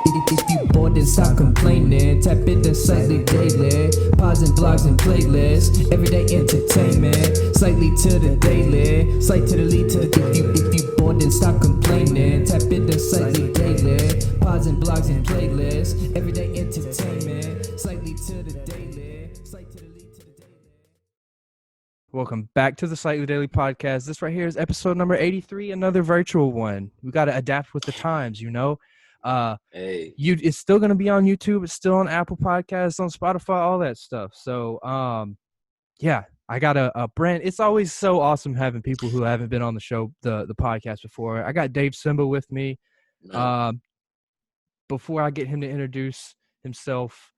If you bored, then stop complaining. Tap into Slightlee daily. Pods and blogs and playlists. Everyday entertainment. Slightly to the daily. Slight to the lead to the. If you bored, then stop complaining. Tap into Slightlee daily. Pods and blogs and playlists. Everyday entertainment. Slightly to the daily. Slight to the lead to the daily. Welcome back to the Slightly Daily Podcast. This right here is episode number 83, another virtual one. We got to adapt with the times, you know. It's still going to be on YouTube. It's still on Apple Podcasts, on Spotify, all that stuff. So, yeah, I got a brand. It's always so awesome having people who haven't been on the show, the podcast before. I got Dave Tsimba with me. Before I get him to introduce himself,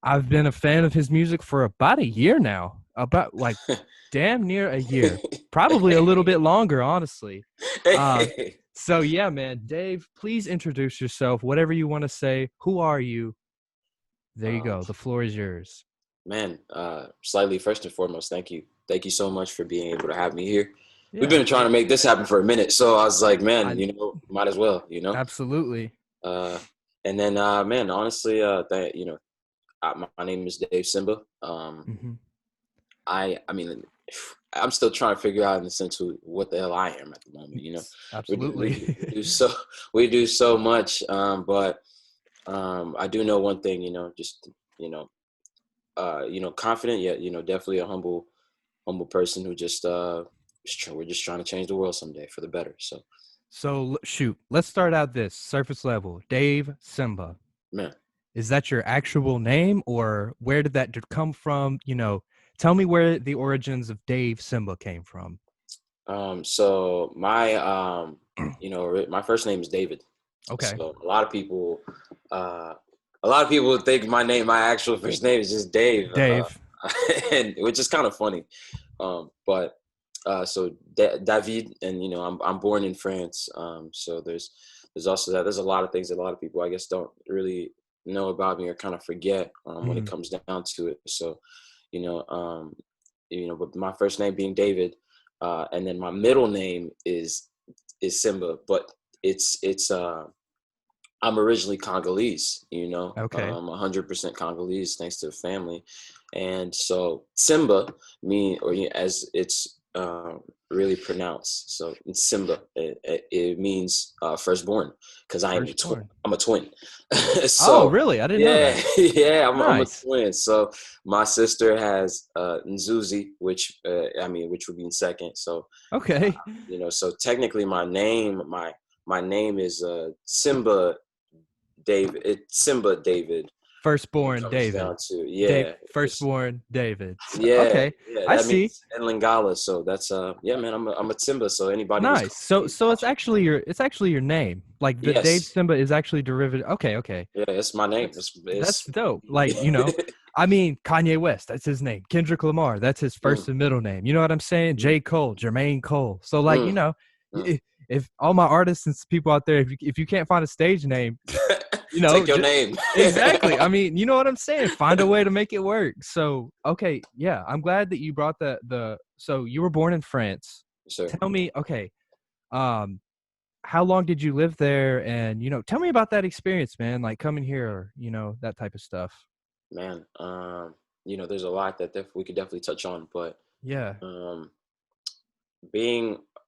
I've been a fan of his music for about a year now. About like damn near a year, probably a little bit longer, honestly. So yeah, man, Dave, please introduce yourself. Whatever you want to say. Who are you? There you go. The floor is yours. Man, Slightly, first and foremost, thank you. Thank you so much for being able to have me here. Yeah. We've been trying to make this happen for a minute, so I was like, man, might as well, Absolutely. And then, man, honestly, my name is Dave Tsimba. I mean, I'm still trying to figure out in the sense of what the hell I am at the moment, Absolutely. We do so much, but I do know one thing, confident yet, definitely a humble person who we're just trying to change the world someday for the better. So shoot, let's start out this surface level. Dave Tsimba. Man. Is that your actual name, or where did that come from? Tell me where the origins of Dave Tsimba came from. So my, my first name is David. Okay. So a lot of people think my actual first name is just Dave. And which is kind of funny. So David, and I'm born in France. So there's also that. There's a lot of things that a lot of people, I guess, don't really know about me or kind of forget when it comes down to it. So, but my first name being David, and then my middle name is Tsimba, but it's I'm originally Congolese, Okay. I'm 100% Congolese thanks to the family. And so Tsimba as it's really pronounced. So it's Tsimba. It means firstborn, because I'm a twin. So, oh, really? I didn't know that. Yeah, I'm a Nice. twin. So my sister has Nzuzi, which would be in second. So Okay. so technically my name is Tsimba David. It's Tsimba David. Firstborn David. Firstborn David. Yeah. Okay. Yeah, I see. In Lingala. So that's man. I'm a Tsimba. So anybody. Nice. So it's actually your name. Like the Yes. Dave Tsimba is actually derivative. Okay. Yeah, it's my name. That's dope. Like I mean, Kanye West, that's his name. Kendrick Lamar, that's his first and middle name. You know what I'm saying? J. Cole, Jermaine Cole. So like if all my artists and people out there, if you can't find a stage name, take your name. Exactly. I mean, you know what I'm saying? Find a way to make it work. So, okay. Yeah. I'm glad that you brought so you were born in France. Sure. Tell me, okay. How long did you live there? And, tell me about that experience, man, like coming here, or, that type of stuff. Man, there's a lot that we could definitely touch on, but yeah.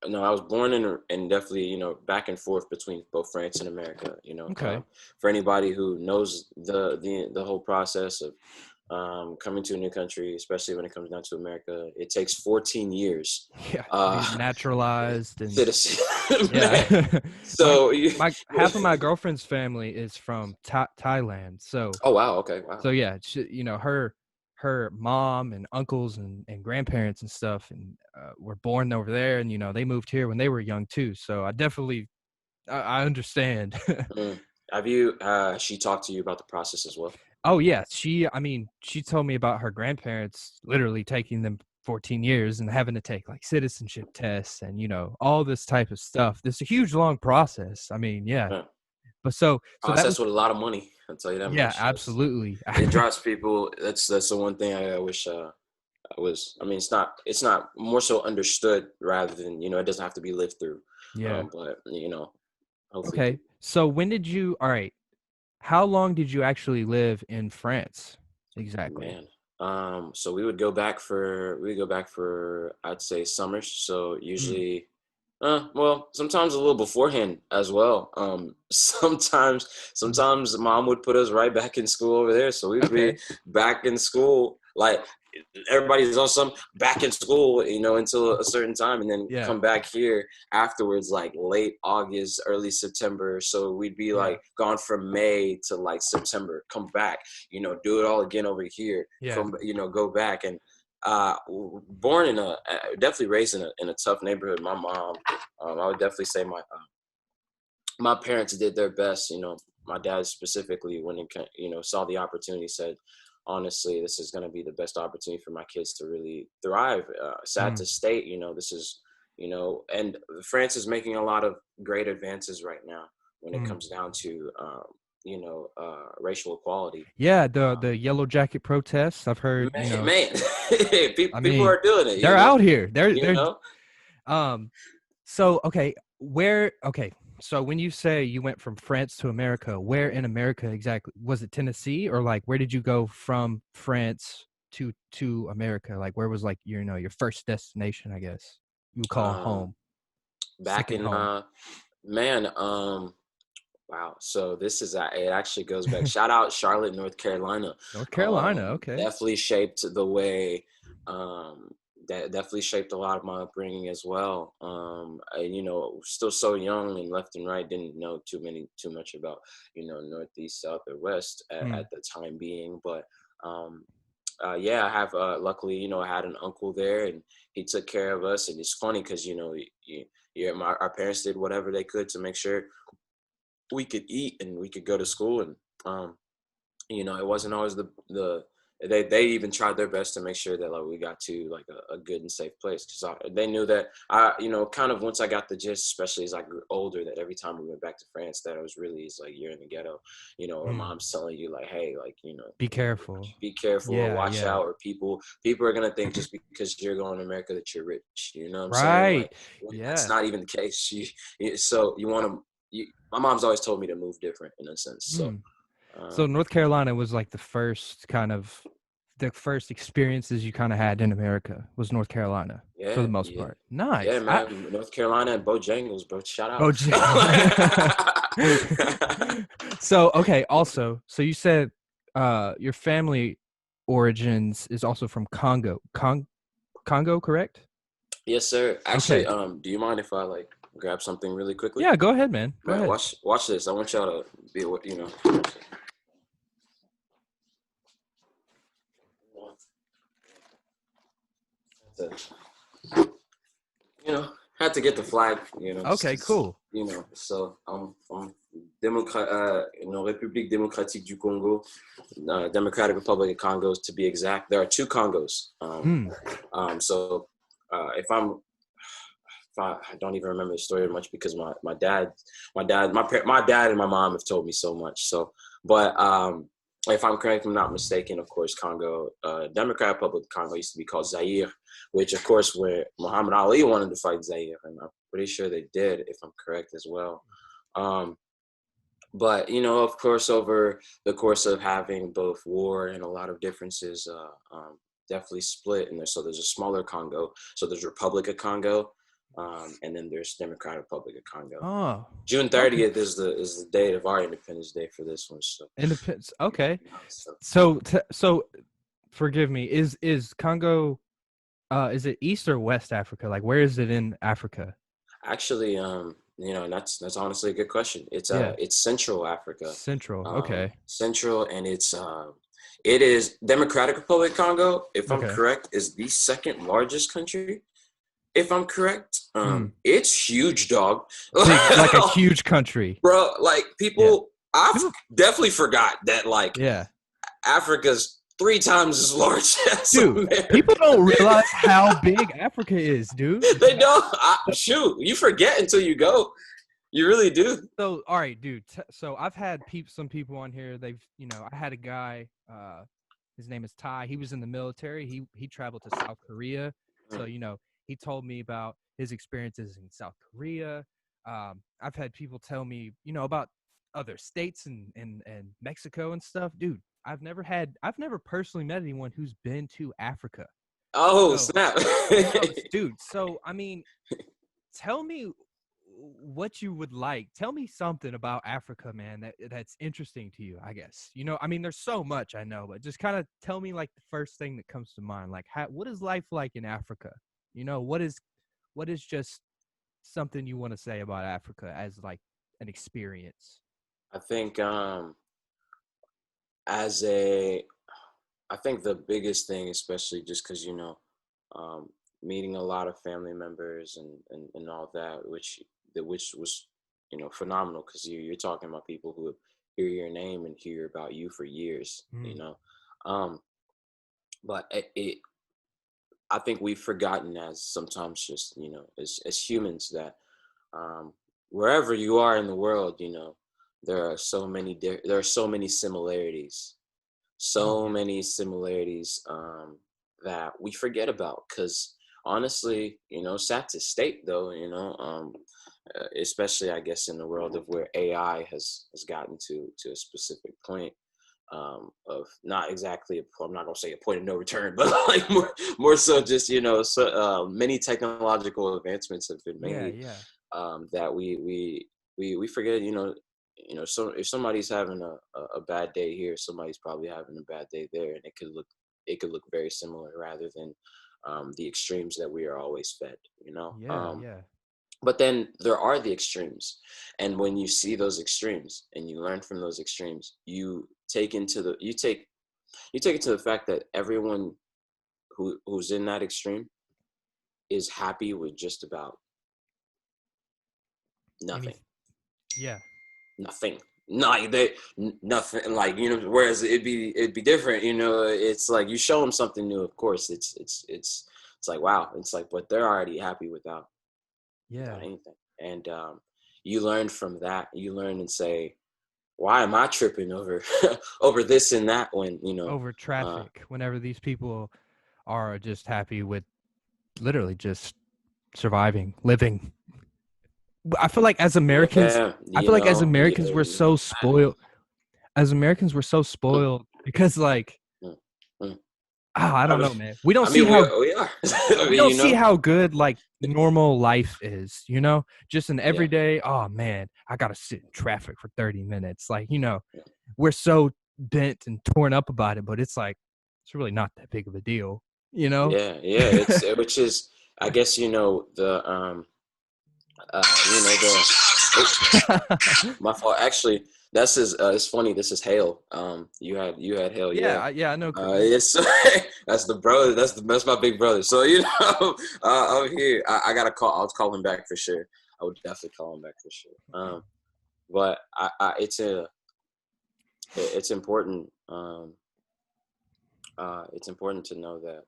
I was born in definitely, back and forth between both France and America, Okay. For anybody who knows the whole process of coming to a new country, especially when it comes down to America, it takes 14 years. Yeah. Naturalized and citizen. yeah. So half of my girlfriend's family is from Thailand. So oh wow, okay, wow. So yeah, her mom and uncles and grandparents and stuff and were born over there, and they moved here when they were young too. So I definitely I understand. Have you she talked to you about the process as well? Oh yeah, she told me about her grandparents literally taking them 14 years and having to take like citizenship tests and all this type of stuff. This is a huge long process. I mean, yeah. But so that's with a lot of money. I'll tell you that. Yeah, much. absolutely. It drives people. That's the one thing I wish I was. I mean, it's not more so understood rather than it doesn't have to be lived through. Yeah. But hopefully. Okay. So when did you? All right. how long did you actually live in France exactly? Man. So we go back for I'd say summers. So Mm, usually well, sometimes a little beforehand as well. Sometimes mom would put us right back in school over there. So we'd be okay. back in school, like everybody's awesome back in school, until a certain time, and then Yeah. come back here afterwards, like late August, early September. So we'd be Yeah. like gone from May to like September, come back, do it all again over here, Yeah. come, go back. And born definitely raised in a tough neighborhood. My mom, I would definitely say my parents did their best. My dad specifically, when it saw the opportunity, said, honestly, this is going to be the best opportunity for my kids to really thrive. Sad Mm, to state, this is, and France is making a lot of great advances right now when it mm. comes down to, racial equality. Yeah, the yellow jacket protests, I've heard, Man, I people mean, are doing it, they're out here. you They're know. um so okay, so when you say you went from France to America, where in America exactly? Was it Tennessee, or like where did you go from France to America? Like where was like your first destination, I guess you would call Um, home, back second in home? man, wow. So this is it actually goes back. Shout out Charlotte, North Carolina. North Carolina, Um, okay. definitely shaped the way. Um, that definitely shaped a lot of my upbringing as well. I, still so young and left and right, didn't know too much about northeast, south, or west Mm, at the time being, but. Um, yeah, I have luckily, I had an uncle there, and he took care of us. And it's funny because our parents did whatever they could to make sure we could eat and we could go to school. And it wasn't always the they even tried their best to make sure that like we got to like a good and safe place, because they knew that kind of once I got the gist, especially as I grew older, that every time we went back to France, that it was really, it's like you're in the ghetto, or mm. mom's telling you like, hey, like Be careful. be careful or Yeah, watch yeah. out, or people are gonna think just because you're going to America that you're rich. You know what I'm saying? Right. Like, when that's Yeah. not even the case. So you want to. My mom's always told me to move different in a sense. So Mm. So um, North Carolina was like the first experiences you kind of had in America was North Carolina for the yeah, most yeah, part. yeah, Nice. man. North Carolina and Bojangles, bro. Shout out. So okay, also, so you said your family origins is also from Congo. Congo, correct? Yes, sir. Actually, Okay. do you mind if I like grab something really quickly? Yeah, go ahead, man. Go Man, ahead. watch this. I want y'all to be. You know, had to get the flag, just Okay, 'cause, cool. so I'm République démocratique du Congo, Democratic Republic of Congo to be exact. There are two Congos. Mm. So if I don't even remember the story much, because my dad and my mom have told me so much. So, but if I'm correct, if I'm not mistaken, of course, Congo, Democratic Republic of Congo used to be called Zaire, which of course where Muhammad Ali wanted to fight Zaire, and I'm pretty sure they did, if I'm correct as well. Um, but of course, over the course of having both war and a lot of differences, definitely split. And so there's a smaller Congo. So there's Republic of Congo, and then there's Democratic Republic of Congo. Oh, June okay. 30th is the date of our Independence Day for this one. So, Independence. Okay. so So forgive me. Is Congo is it East or West Africa? Like where is it in Africa? actually, and that's honestly a good question. Yeah. It's Central Africa, Central. Okay. Central, and it is Democratic Republic of Congo, if I'm Okay. correct, is the second largest country, if I'm correct. Mm. It's huge, dog. Big, like a huge country. Bro, like Yeah. I've People, definitely forgot that like yeah. Africa's 3 times as large as Dude, America. people don't realize how big Africa is, dude. They don't. Shoot, you forget until you go. You really do. So, all right, dude. So I've had some people on here. I had a guy. His name is Ty. He was in the military. He traveled to South Korea. So he told me about his experiences in South Korea. I've had people tell me about other states and Mexico and stuff, dude. I've never personally met anyone who's been to Africa. Oh, So, snap. dude. So, I mean, tell me what you would like. Tell me something about Africa, man, that's interesting to you, I guess. You know, I mean, there's so much I know, but just kind of tell me like the first thing that comes to mind. Like, what is life like in Africa? You know, what is just something you want to say about Africa as like an experience? I think as a I think the biggest thing, especially just because, meeting a lot of family members and all that, which was, phenomenal, because you're talking about people who hear your name and hear about you for years, um, but I think we've forgotten, as sometimes, just, as humans, that wherever you are in the world, there are so many similarities, many similarities that we forget about, because honestly, sad to state though, especially I guess in the world of where AI has gotten to a specific point, of not exactly I'm not gonna say a point of no return, but like more so just, many technological advancements have been made, that we forget, so if somebody's having a bad day here, somebody's probably having a bad day there, and it could look very similar, rather than the extremes that we are always fed, but then there are the extremes, and when you see those extremes and you learn from those extremes, you take it to the fact that everyone who's in that extreme is happy with just about nothing. Nothing. Nothing, like, whereas it'd be different, it's like you show them something new, of course, it's like, wow, it's like, but they're already happy without anything. And you learn from that. You learn and say, why am I tripping over over this and that, when over traffic, whenever these people are just happy with literally just surviving, living. I feel like as Americans, we're so spoiled. As Americans, we're so spoiled because, like, I don't know, man. We don't see how we are. We don't see how good like normal life is, just an everyday. Oh man, I gotta sit in traffic for 30 minutes. Like, we're so bent and torn up about it, but it's like it's really not that big of a deal, Yeah, it's which is, I guess, my fault. Actually, it's funny. This is Hale. You had Hale. Yeah, I know. It's that's the brother. That's my big brother. So I'm here. I gotta call. I'll call him back for sure. I would definitely call him back for sure. But it's important. It's important to know that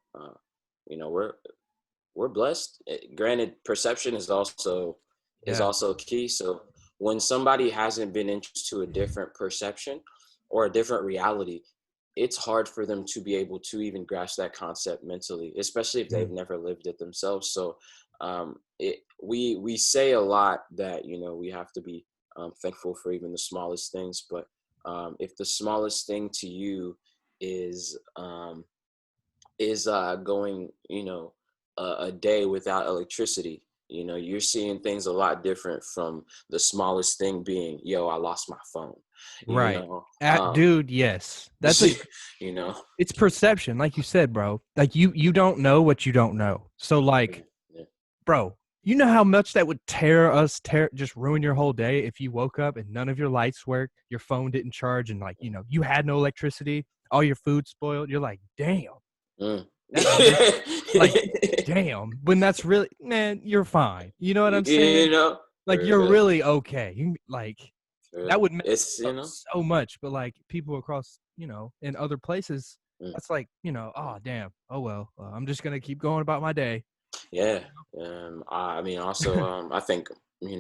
we're blessed. Granted, perception is also key. So when somebody hasn't been introduced to a different perception or a different reality, it's hard for them to be able to even grasp that concept mentally, especially if they've never lived it themselves. So we say a lot that, we have to be thankful for even the smallest things. But if the smallest thing to you is going, a day without electricity, you're seeing things a lot different from the smallest thing being, I lost my phone. Right. Dude, yes. That's it's perception, like you said, bro. Like you don't know what you don't know. So like, bro, you know how much that would just ruin your whole day if you woke up and none of your lights worked, your phone didn't charge, and like, you had no electricity, all your food spoiled. You're like, damn. Like, damn. When that's really, man, you're fine. You know what I'm saying? Like, you're really okay. That would make so much. But like people across, in other places, that's like, oh damn, oh well, I'm just gonna keep going about my day. Yeah. I mean, also, I think, RIP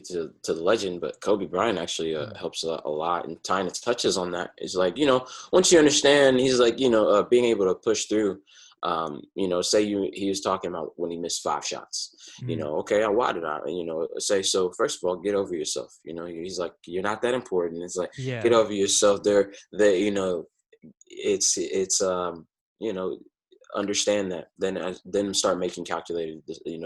to the legend, but Kobe Bryant actually helps a lot, and kind of touches on that. It's like, once you understand, he's like, being able to push through say he was talking about when he missed 5 shots. Okay, why did I? Say, so first of all, get over yourself. He's like, you're not that important. It's like, get over yourself. It's understand that, then start making calculated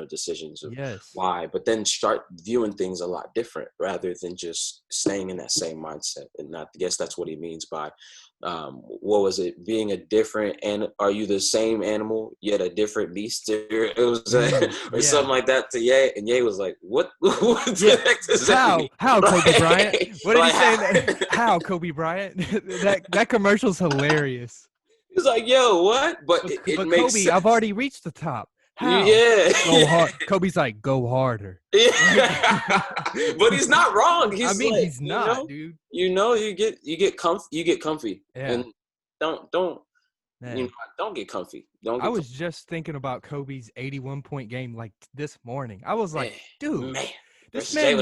decisions of why, but then start viewing things a lot different rather than just staying in that same mindset. And I guess that's what he means by what was it, being a different, and are you the same animal yet a different beast? It was or something like that to Ye, and Ye was like, what the heck does that mean? How Kobe Bryant, what did he say? How Kobe Bryant? that commercial's hilarious. He's like, yo, what? But it makes Kobe, sense. I've already reached the top. How? Yeah. Go hard. Kobe's like, go harder. Yeah. But he's not wrong. He's not, dude. You get comfy. Yeah. And don't get comfy. I was just thinking about Kobe's 81-point game like this morning. I was like, dude, this man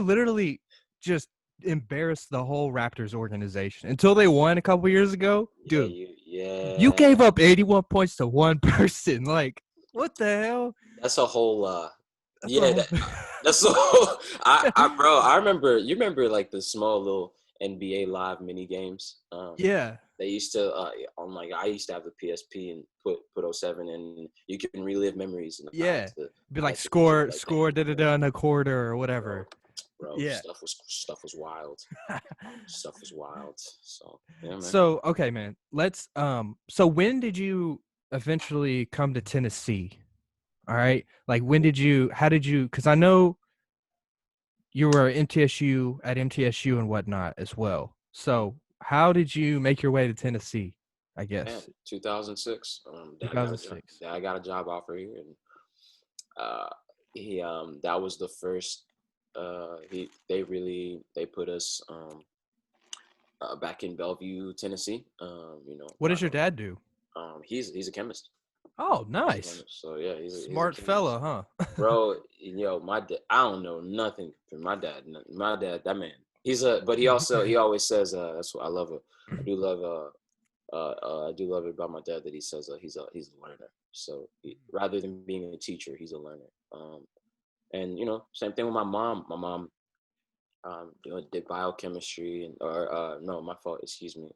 literally just embarrassed the whole Raptors organization until they won a couple years ago. Dude, you gave up 81 points to one person. Like, what the hell? That's a whole that's a whole I remember, you remember like the small little NBA live mini games? They used to I used to have the PSP and put 07, and you can relive memories. Be like score da-da-da in a quarter or whatever. Bro, stuff was wild. Stuff was wild. So yeah, man. So okay, man. Let's so when did you eventually come to Tennessee? All right. Like how did you, because I know you were at MTSU and whatnot as well. So how did you make your way to Tennessee, I guess? Man, 2006. 2006. I got a job offer here, and that was the first. They put us back in Bellevue, Tennessee. What does your dad do? He's a chemist. Oh, nice. So yeah, he's a smart fella, huh? Bro, my dad, I don't know nothing from my dad. My dad, that man. But he always says, that's what I love. I do love it about my dad that he says he's a learner. So rather than being a teacher, he's a learner. And same thing with my mom. My mom, did biochemistry, no, my fault. Excuse me.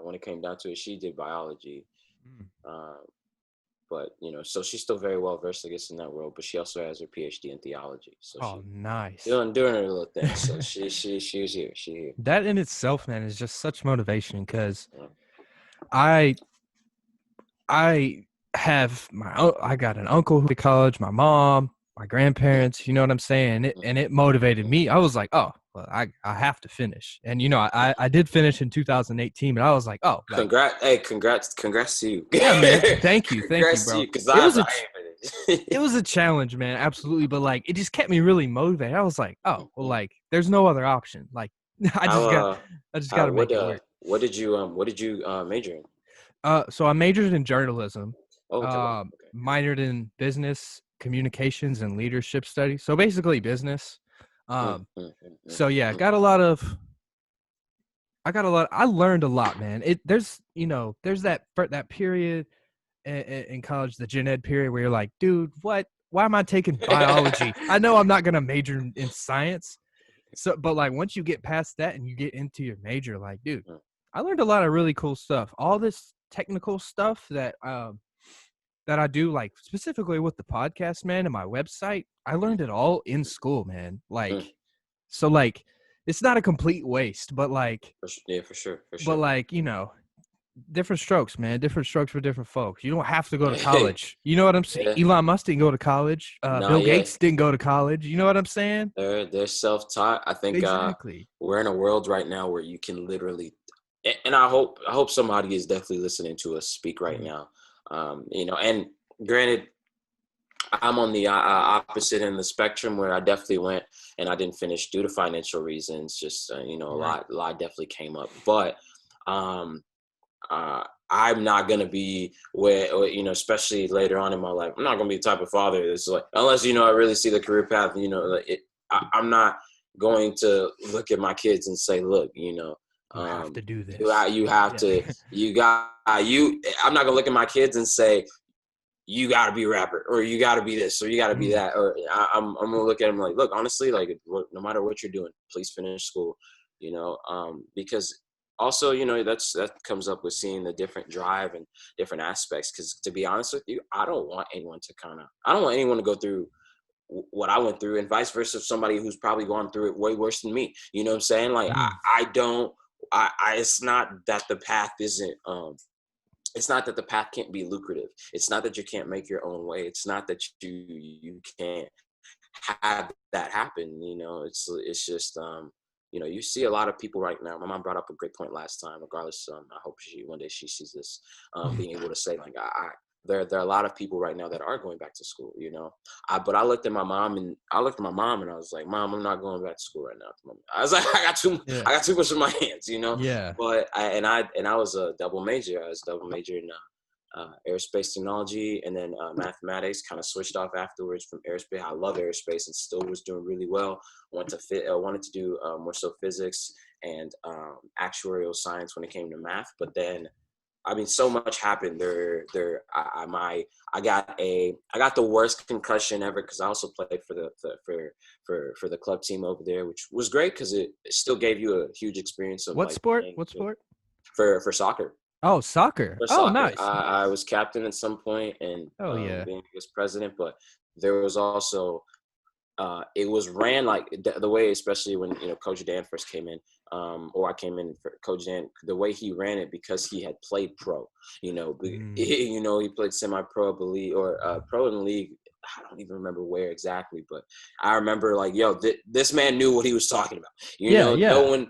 When it came down to it, she did biology. But so she's still very well versed, I guess, in that world. But she also has her PhD in theology. So nice. Doing her little thing. So she was here. She here. That in itself, man, is just such motivation because I got an uncle who went to college, my mom, my grandparents, you know what I'm saying? And it motivated me. I was like, oh, well, I have to finish. And, I did finish in 2018, but I was like, oh. Congrats to you. Yeah, man. Thank you, bro. It was a challenge, man. Absolutely. But, like, it just kept me really motivated. I was like, oh, well, like, there's no other option. Like, I just got to make it work. What did you major in? So I majored in journalism. Okay. Minored in business, communications, and leadership studies. So basically business. So yeah, I learned a lot, man. There's that period in college, the gen ed period, where you're like, dude, why am I taking biology? I know I'm not going to major in science. So, but like once you get past that and you get into your major, like, dude, I learned a lot of really cool stuff. All this technical stuff that I do, like specifically with the podcast, man, and my website, I learned it all in school, man. Like, so like, it's not a complete waste, but like, for sure. But like, different strokes, man. Different strokes for different folks. You don't have to go to college. You know what I'm saying? Yeah. Elon Musk didn't go to college. Bill Gates didn't go to college. You know what I'm saying? They're self-taught. I think exactly. We're in a world right now where you can literally, and I hope somebody is definitely listening to us speak right now. And granted, I'm on the opposite end of the spectrum where I definitely went and I didn't finish due to financial reasons. Just a lot definitely came up, but I'm not gonna be where, especially later on in my life, I'm not gonna be the type of father that's like, unless I really see the career path. I'm not going to look at my kids and say, look, You have to do this. You have to. I'm not gonna look at my kids and say, you got to be a rapper, or you got to be this, or you got to be that, or I'm gonna look at them like, look, honestly, like, no matter what you're doing, please finish school, because also, that comes up with seeing the different drive and different aspects. Because to be honest with you, I don't want anyone to go through what I went through, and vice versa, somebody who's probably gone through it way worse than me. You know what I'm saying? Like, I don't. It's not that the path isn't. It's not that the path can't be lucrative. It's not that you can't make your own way. It's not that you can't have that happen. It's just you see a lot of people right now. My mom brought up a great point last time. Regardless, I hope one day she sees this, being able to say, like, there are a lot of people right now that are going back to school. But I looked at my mom and I was like, Mom, I'm not going back to school right now at the moment. I was like, I got too much in my hands. Yeah. But I was a double major. I was a double major in aerospace technology, and then mathematics. Kind of switched off afterwards from aerospace. I love aerospace and still was doing really well. Wanted to do more so physics and actuarial science when it came to math. But then, so much happened I got the worst concussion ever, because I also played for the club team over there, which was great because it still gave you a huge experience of what sport? For soccer. Oh, soccer. Nice. I was captain at some point and being vice president, but there was also it was ran like the way, especially when Coach Dan first came in, or I came in for Coach Dan. The way he ran it, because he had played pro, he played semi-pro, I believe, or pro in the league. I don't even remember where exactly, but I remember, like, this man knew what he was talking about. No one,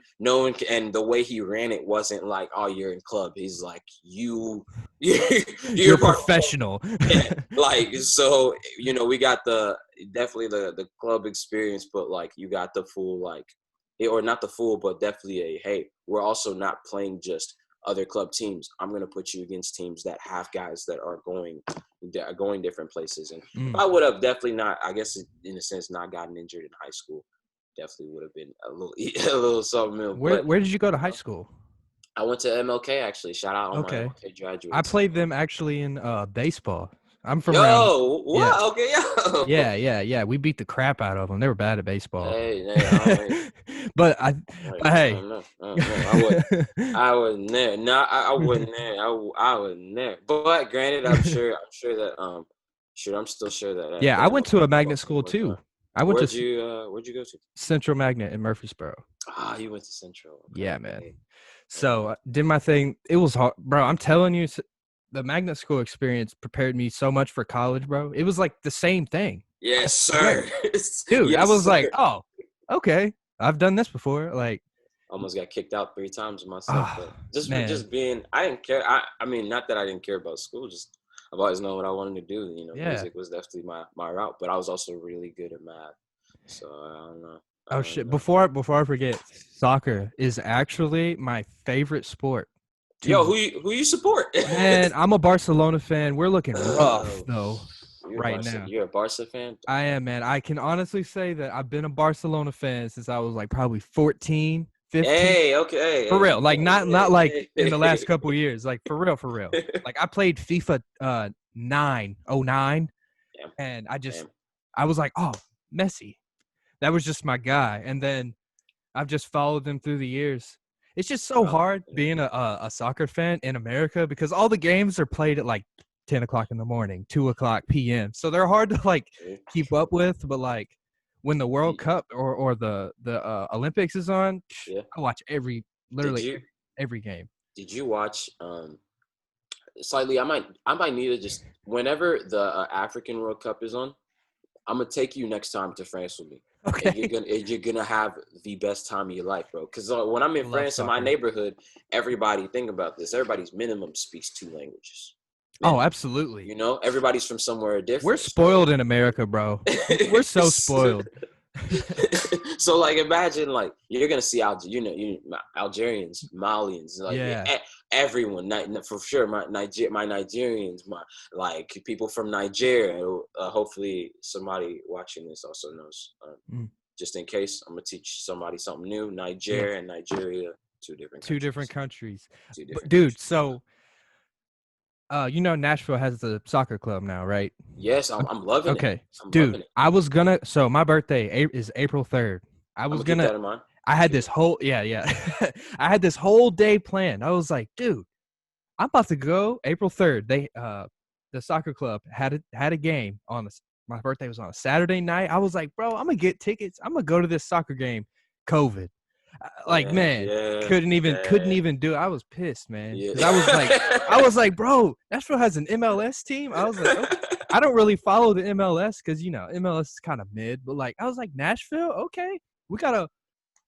and the way he ran it wasn't like, oh, you're in club. He's like, you're a professional. Yeah, like, so, we got definitely the club experience, but like, you got the full, like, or not the full, but definitely hey, we're also not playing just other club teams. I'm going to put you against teams that have guys that are going different places. And if I would have definitely not, I guess in a sense, not gotten injured in high school, definitely would have been a little something. Where did you go to high school? I went to MLK, actually. Shout out on my MLK graduates. I played them actually in baseball. I'm from what? Yeah. Okay, Yeah. We beat the crap out of them. They were bad at baseball. Hey, but hey. I wasn't there. No, I wasn't there. I wasn't there. But granted, I'm still sure that. Yeah, I went to a magnet school too. Where'd you go to? Central Magnet in Murfreesboro. You went to Central. Okay. Yeah, man. So did my thing. It was hard, bro. I'm telling you, the magnet school experience prepared me so much for college, bro. It was like the same thing. Yes, sir. Dude, yes, I was sir. like, oh, okay. I've done this before. Like, almost got kicked out 3 times myself. But just being, I didn't care. I mean, not that I didn't care about school. Just I've always known what I wanted to do. Music was definitely my route. But I was also really good at math. So I don't know. Oh shit! Before I forget, soccer is actually my favorite sport. Yo, who you support? Man, I'm a Barcelona fan. We're looking rough though now. You're a Barca fan? I am, man. I can honestly say that I've been a Barcelona fan since I was like probably 14, 15. Hey, okay. For real. Like not like in the last couple of years. Like for real. Like I played FIFA 09, and I was like, oh, Messi. That was just my guy. And then I've just followed them through the years. It's just so hard being a soccer fan in America because all the games are played at like 10 o'clock in the morning, 2 o'clock p.m. So they're hard to like keep up with. But like when the World Cup or the Olympics is on, I watch every game. Did you watch Slightlee? I might need to just whenever the African World Cup is on, I'm gonna take you next time to France with me. Okay. And you're gonna have the best time of your life, bro. Because when I'm in France in my neighborhood, think about this. Everybody's minimum speaks 2 languages. Oh, absolutely. Everybody's from somewhere different. We're spoiled in America, bro. We're so spoiled. So like imagine like you're gonna see Algerians, Malians, like everyone, for sure. My Nigerians, like people from Nigeria. Hopefully somebody watching this also knows. Just in case, I'm gonna teach somebody something new. Nigeria and Nigeria, two different Two countries. different countries. Two But different dude, countries. so Nashville has the soccer club now, right? Yes, I'm loving it. Okay, I'm dude, loving it. I was gonna. So my birthday is April 3rd. I I'm was gonna keep gonna. that in mind. I had this whole I had this whole day planned. I was like, dude, I'm about to go April 3rd. They the soccer club had a game on my birthday was on a Saturday night. I was like, bro, I'm gonna get tickets. I'm gonna go to this soccer game. COVID. Like, Yeah, man, yeah, couldn't yeah, even do it. I was pissed, man. yeah. Cuz I was like, bro, Nashville has an MLS team. I was like, okay. I don't really follow the MLS cuz MLS is kind of mid, but like I was like, Nashville, okay. We got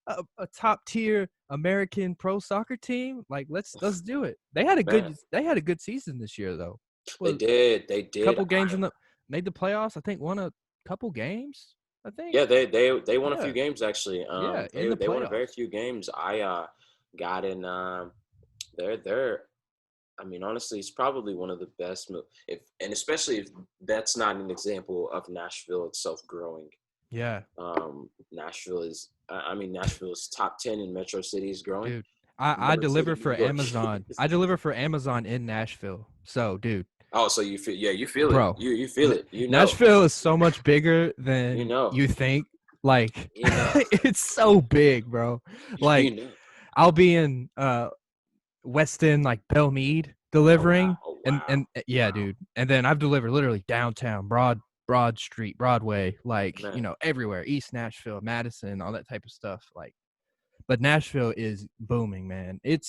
a top tier American pro soccer team. Like let's do it. They had a Man, good season this year though. they Was did. They a did. couple games made the playoffs. I think won a couple games. I think. Yeah, they won a few Yeah. games actually. Yeah, in the They won a very playoffs. few games. I got in. They're. I mean, honestly, it's probably one of the best. If and especially if that's not an example of Nashville itself growing. Yeah. Nashville is. I mean, Nashville's top 10 in metro cities growing. Dude. I Number 2 deliver to New for York. Amazon. I deliver for Amazon in Nashville. So, dude, Oh, so you feel? Yeah, you feel it. bro, You feel it. You know. Nashville is so much bigger You than know. you think. Like, You know. it's so big, bro. You Like, know. I'll be in Weston, like Belmead, Oh wow. delivering, Oh and wow. yeah, Wow. dude. And then I've delivered literally downtown, Broad Street, Broadway, like Man. everywhere, East Nashville, Madison, all that type of stuff. Like, but Nashville is booming, man. Man.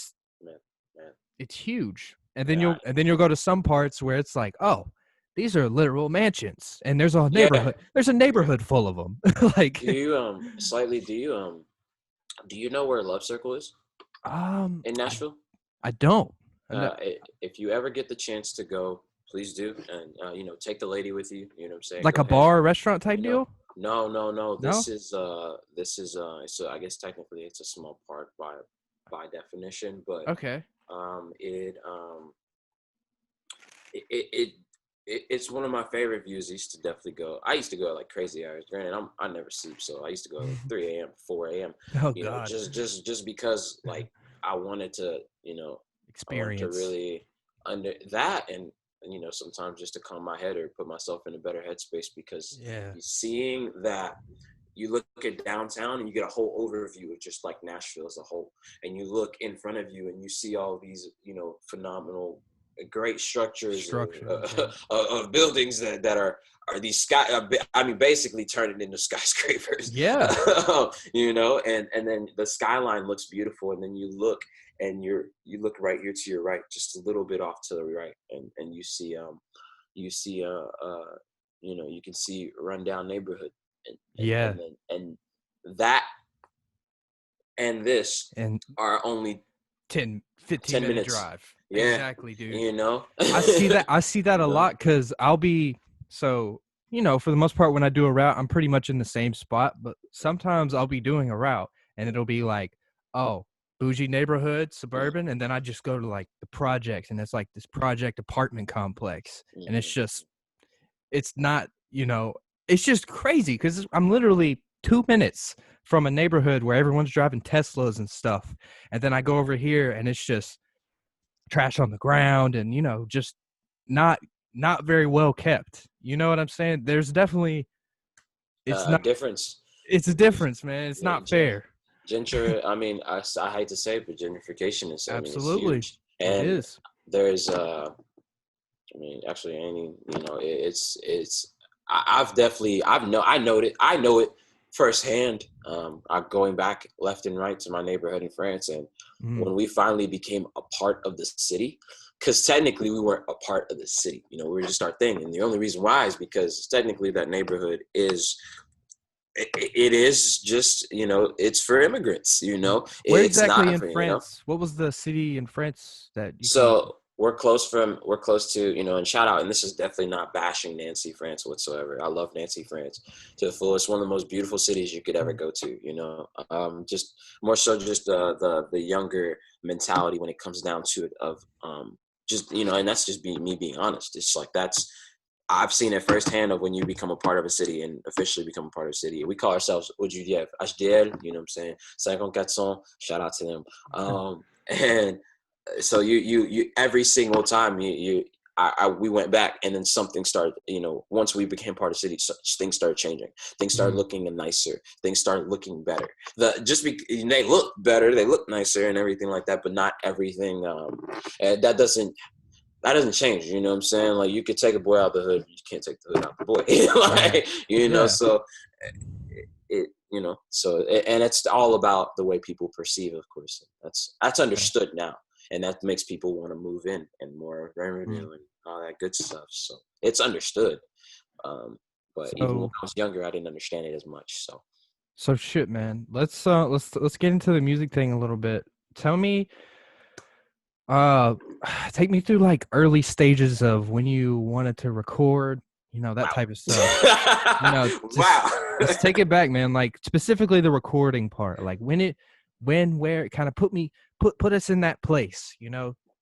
Man. It's huge. And then Yeah. you'll go to some parts where it's like, oh, these are literal mansions, and there's a Yeah. neighborhood. There's a neighborhood full of them. Like, Do you Slightly? Do you know where Love Circle is um, in I, Nashville? I don't. I know- If you ever get the chance to go, please do, and take the lady with you. You know what I'm saying? like Go a ahead. bar, restaurant type You know, deal. no, no, no. No. So I guess technically it's a small park by definition, but Okay. It's one of my favorite views. I used to go at like crazy hours. Granted, I never sleep, so I used to go at like 3 a.m., 4 a.m. Oh You know, God. just because like I wanted to, Experience. really under that and sometimes just to calm my head or put myself in a better headspace because Yeah. seeing that you look at downtown and you get a whole overview of just like Nashville as a whole, and you look in front of you and you see all these phenomenal great structures of buildings that are these basically turning into skyscrapers. Yeah. And then the skyline looks beautiful, and then you look and you look right here to your right, just a little bit off to the right, and you see you can see rundown neighborhood, Yeah. and that and this And are only 10, 15 10 minute minutes. drive. Yeah. Exactly, dude. I see that a lot because I'll be for the most part when I do a route, I'm pretty much in the same spot. But sometimes I'll be doing a route and it'll be like, oh, bougie neighborhood, suburban, and then I just go to like the projects, and it's like this project apartment complex, and it's not, it's just crazy because I'm literally 2 minutes from a neighborhood where everyone's driving Teslas and stuff, and then I go over here and it's just trash on the ground and just not very well kept. You know what I'm saying? There's definitely a difference. It's a difference, man. It's not fair. I mean, I hate to say it, but gentrification is Absolutely it's huge. And it is. There's actually I know it firsthand. I'm going back left and right to my neighborhood in France, and when we finally became a part of the city, because technically we weren't a part of the city, we were just our thing, and the only reason why is because technically that neighborhood is just it's for immigrants. Where It's exactly not in for, France? What was the city in France that you So we're close to, and shout out, and this is definitely not bashing Nancy, France whatsoever. I love Nancy, France to the fullest. One of the most beautiful cities you could ever go to, just more so just the younger mentality when it comes down to it of, and that's just me being honest. It's like, that's I've seen it firsthand of when you become a part of a city and officially become a part of a city. We call ourselves OGDF, HDL, you know what I'm saying? 54, shout out to them. And so you every single time we went back, and then something started, once we became part of the city, things started changing. Things started looking nicer. Things started looking better. They look better, they look nicer and everything like that, but not everything. That doesn't change, you know what I'm saying? Like, you could take a boy out the hood, you can't take the hood out the boy. So and it's all about the way people perceive, of course. That's understood now, and that makes people want to move in and more revenue and all that good stuff. So it's understood. But even when I was younger, I didn't understand it as much. So shit, man. Let's get into the music thing a little bit. Tell me, take me through like early stages of when you wanted to record, that type of stuff. Let's take it back, man. Like, specifically the recording part. Like, where it kind of put us in that place,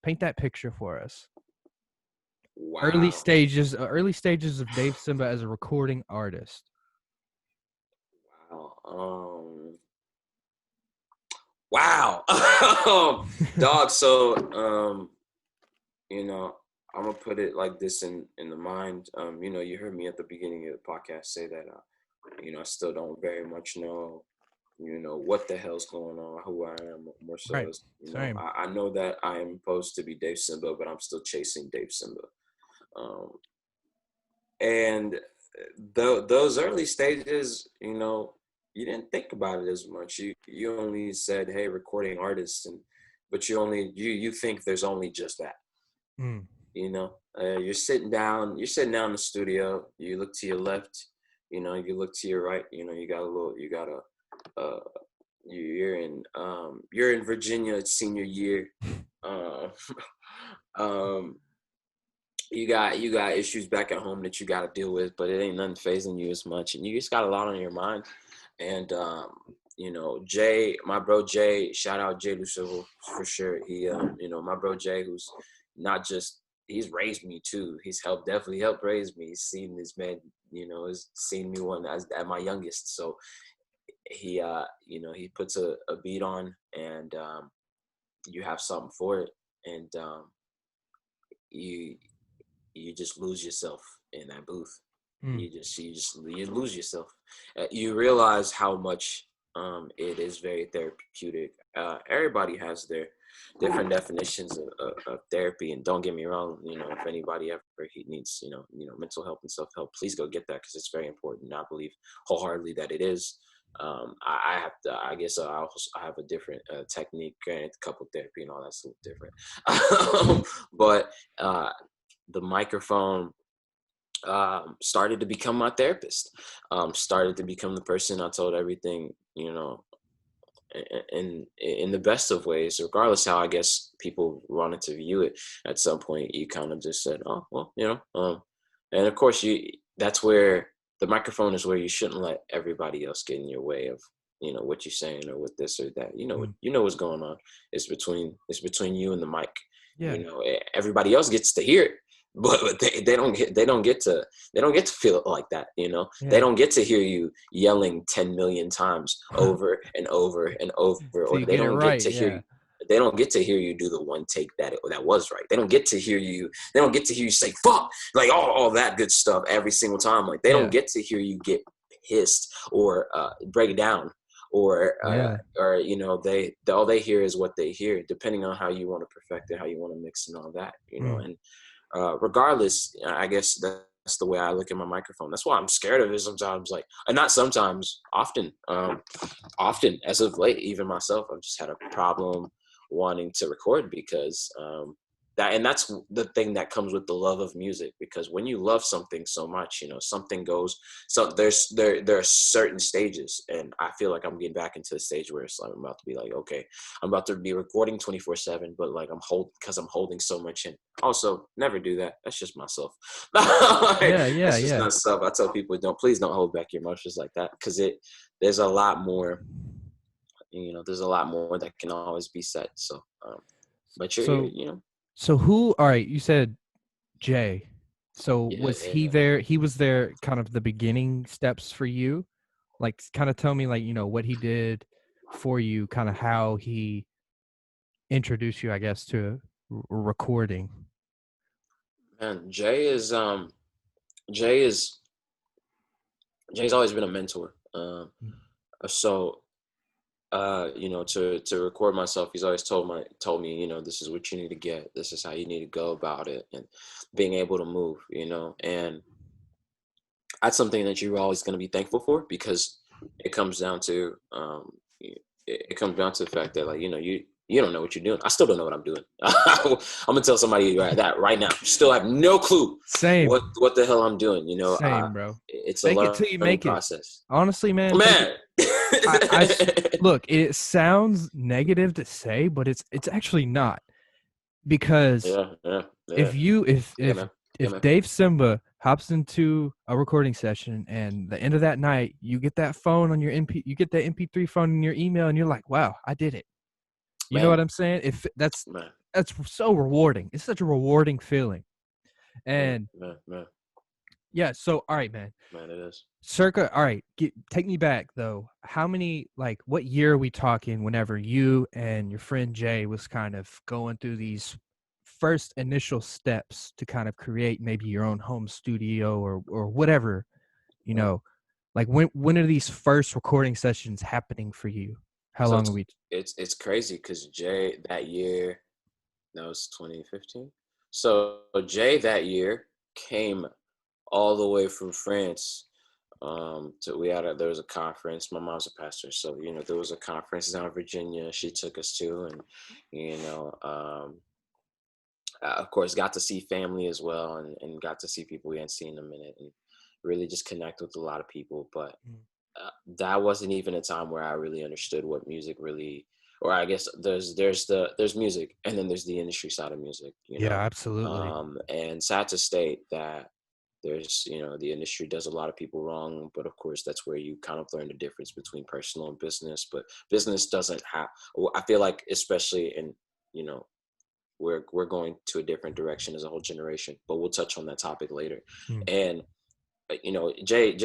paint that picture for us. Wow. Early stages of Dave Tsimba as a recording artist. Wow. Dog. So, I'm gonna put it like this in the mind. You heard me at the beginning of the podcast say that, I still don't very much know, what the hell's going on, who I am, more so. Right. I know that I am supposed to be Dave Tsimba, but I'm still chasing Dave Tsimba. And those early stages, you didn't think about it as much. You only said, hey, recording artists, but you think there's only just that. You're sitting down in the studio, you look to your left, you look to your right, you're in Virginia, it's senior year. You got issues back at home that you got to deal with, but it ain't nothing phasing you as much, and you just got a lot on your mind. And Jay, my bro Jay, shout out Jay Lucille for sure. He my bro Jay, who's not just, he's raised me too. He's definitely helped raise me. He's seen this man, has seen me at my youngest. So he he puts a beat on, and you have something for it, and you just lose yourself in that booth. You lose yourself. You realize how much it is very therapeutic. Everybody has their different definitions of therapy, and don't get me wrong, if anybody ever needs mental health and self-help, please go get that, because it's very important. I believe wholeheartedly that it is. I have a different technique, and couple therapy and all that's a little different. But the microphone started to become my therapist, started to become the person I told everything, in the best of ways, regardless how I guess people wanted to view it. At some point, you kind of just said, oh, well, and of course that's where the microphone is, where you shouldn't let everybody else get in your way of, what you're saying, or with this or that. What's going on. It's between you and the mic. Yeah. Everybody else gets to hear it, but they don't get to feel it like that. Yeah. They don't get to hear you yelling 10 million times over and over and over, or they don't get to hear you. They don't get to hear you do the one take that was right. They don't get to hear you. They don't get to hear you say "fuck," like all that good stuff every single time. Like, they don't get to hear you get pissed or break it down, or they all they hear is what they hear, depending on how you want to perfect it, how you want to mix and all that. And regardless, I guess that's the way I look at my microphone. That's why I'm scared of it sometimes. Like, and not sometimes, often as of late, even myself, I've just had a problem wanting to record, because that's the thing that comes with the love of music. Because when you love something so much, something goes. So there are certain stages, and I feel like I'm getting back into the stage where it's like I'm about to be like, okay, I'm about to be recording 24/7, but like I'm holding so much in. Also, never do that. That's just myself. That's just myself. I tell people, please don't hold back your emotions like that, because there's a lot more. There's a lot more that can always be said. So, but So who? All right, you said Jay. So Yeah, was he yeah. there? He was there kind of the beginning steps for you? Like, kind of tell me, like, what he did for you, kind of how he introduced you, I guess, to recording. Man, Jay is Jay's always been a mentor. So to record myself, he's always told me, this is what you need to get. This is how you need to go about it, and being able to move, and that's something that you're always going to be thankful for, because it comes down to the fact that, like, you don't know what you're doing. I still don't know what I'm doing. I'm gonna tell somebody that right now. Still have no clue. Same. What the hell I'm doing. Same, bro. It's Fake a it till you learning make it. process. Honestly, man. Man. Look, it sounds negative to say, but it's actually not, because yeah. if Dave Tsimba hops into a recording session and the end of that night you get that phone on your you get that MP3 phone in your email and you're like, wow, I did it. You know what I'm saying? If that's so rewarding. It's such a rewarding feeling. And man. Yeah, so all right, man. Man, it is. Circa, all right, take me back though. How many, like, what year are we talking whenever you and your friend Jay was kind of going through these first initial steps to kind of create maybe your own home studio or whatever, like when are these first recording sessions happening for you? How long are we? It's crazy because Jay that year, that was 2015. So Jay that year came all the way from France. There was a conference. My mom's a pastor, so there was a conference down in Virginia. She took us to, and of course, got to see family as well, and got to see people we hadn't seen in a minute, and really just connect with a lot of people. But that wasn't even a time where I really understood what music really, or I guess there's music, and then there's the industry side of music. Yeah, absolutely. And sad to state that there's, the industry does a lot of people wrong, but of course that's where you kind of learn the difference between personal and business. But business doesn't have, I feel like, especially in, we're going to a different direction as a whole generation, but we'll touch on that topic later. And Jay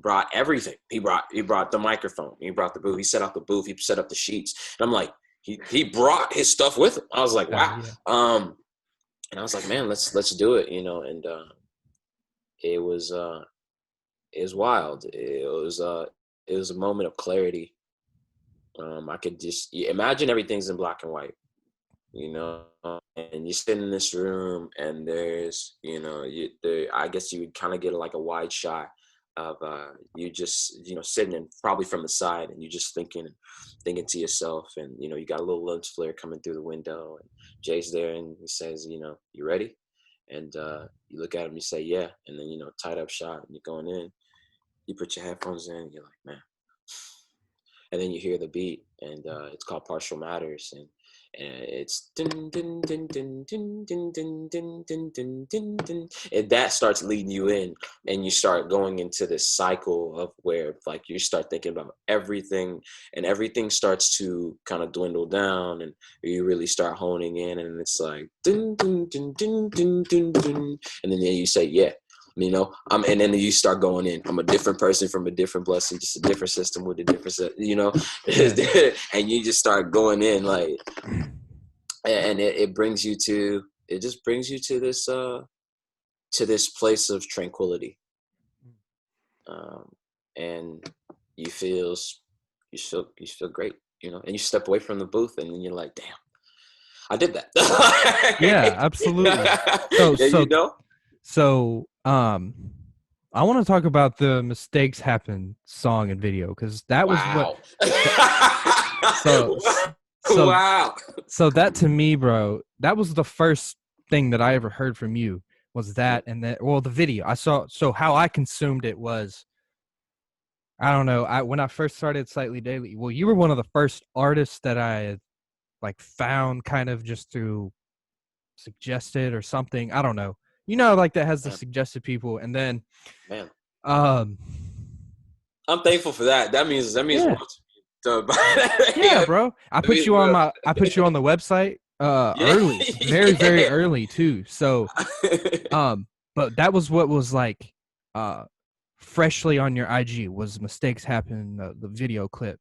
brought everything. He brought the microphone, he brought the booth, he set up the booth, he set up the sheets, and I'm like, he brought his stuff with him. I was like, wow. And I was like, man, let's do it, and it was wild. It was a moment of clarity. I could just imagine everything's in black and white, and you sit in this room, and there's, I guess you would kind of get like a wide shot of you just, sitting in probably from the side, and you just thinking to yourself, and you got a little lens flare coming through the window, and Jay's there, and he says, you ready? And you look at him, you say, yeah. And then, tied up shot, and you're going in. You put your headphones in, and you're like, man. And then you hear the beat, and it's called Partial Matters. And it's din, din, din, din, din, din, din, din, din, din, din, din. And that starts leading you in, and you start going into this cycle of where, like, you start thinking about everything, and everything starts to kind of dwindle down, and you really start honing in, and it's like din, din, din, din, din, din, din. And then you say, yeah. And then you start going in. I'm a different person from a different blessing, just a different system with a different, and you just start going in, like, and it brings you to, this place of tranquility, and you feel great, and you step away from the booth, and then you're like, damn, I did that. Yeah, absolutely. So, I want to talk about the Mistakes Happen song and video, because that was wow. So that, to me, bro, that was the first thing that I ever heard from you, was that, and that, well, the video I saw. So how I consumed it was, I don't know. When I first started Slightlee Daily, well, you were one of the first artists that I like found kind of just through suggested or something. I don't know. Like that has the suggested people, and then, man, I'm thankful for that. That means yeah. much. Yeah, bro. I put you on the website early, very, very early too. So, But that was what was like freshly on your IG was Mistakes Happen, the video clip.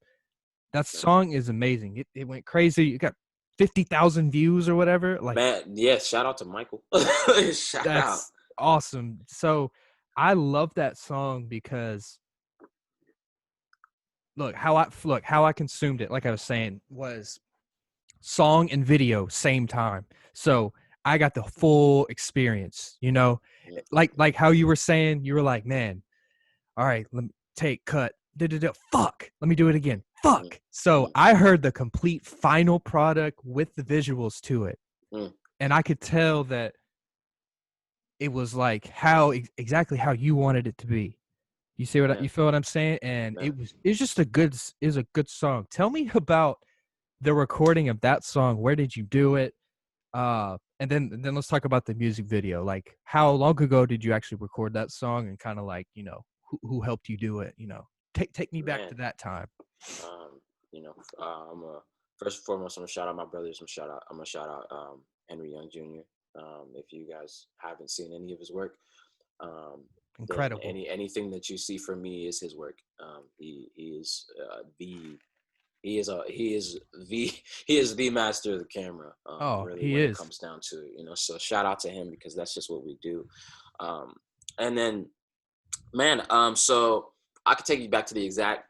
That song is amazing. It went crazy. It got 50,000 views or whatever. Like, man, yeah, shout out to Michael. Shout out. that's awesome. So I love that song because how I consumed it, like I was saying, was song and video same time. So I got the full experience, you know, like how you were saying, you were like, man, all right, let me take cut. Fuck. Let me do it again. Fuck. So I heard the complete final product with the visuals to it. And I could tell that it was like exactly how you wanted it to be. You see what you feel what I'm saying? And it's just a good song. Tell me about the recording of that song. Where did you do it? And then let's talk about the music video. Like, how long ago did you actually record that song, and kind of like, you know, who helped you do it? You know, take me back to that time. You know, first and foremost, I'm gonna shout out my brothers. I'm gonna shout out Henry Young Jr. If you guys haven't seen any of his work, incredible. Anything that you see from me is his work. He is the master of the camera. Really, when it comes down to, you know, so shout out to him, because that's just what we do. And then, man, so I could take you back to the exact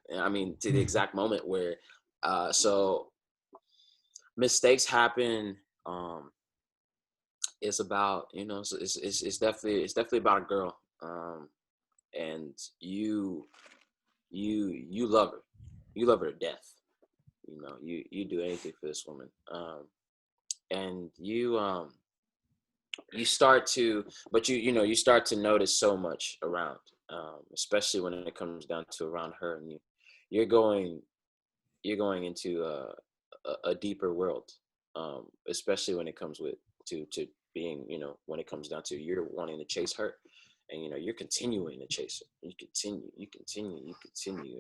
moment where, so Mistakes Happen. It's about, you know, so it's definitely about a girl, and you love her to death. You know, you do anything for this woman, and you start to notice so much around, especially when it comes down to around her, and you're going into a deeper world, especially when it comes to being, you know, when it comes down to you're wanting to chase her. And, you know, you're continuing to chase her. You continue.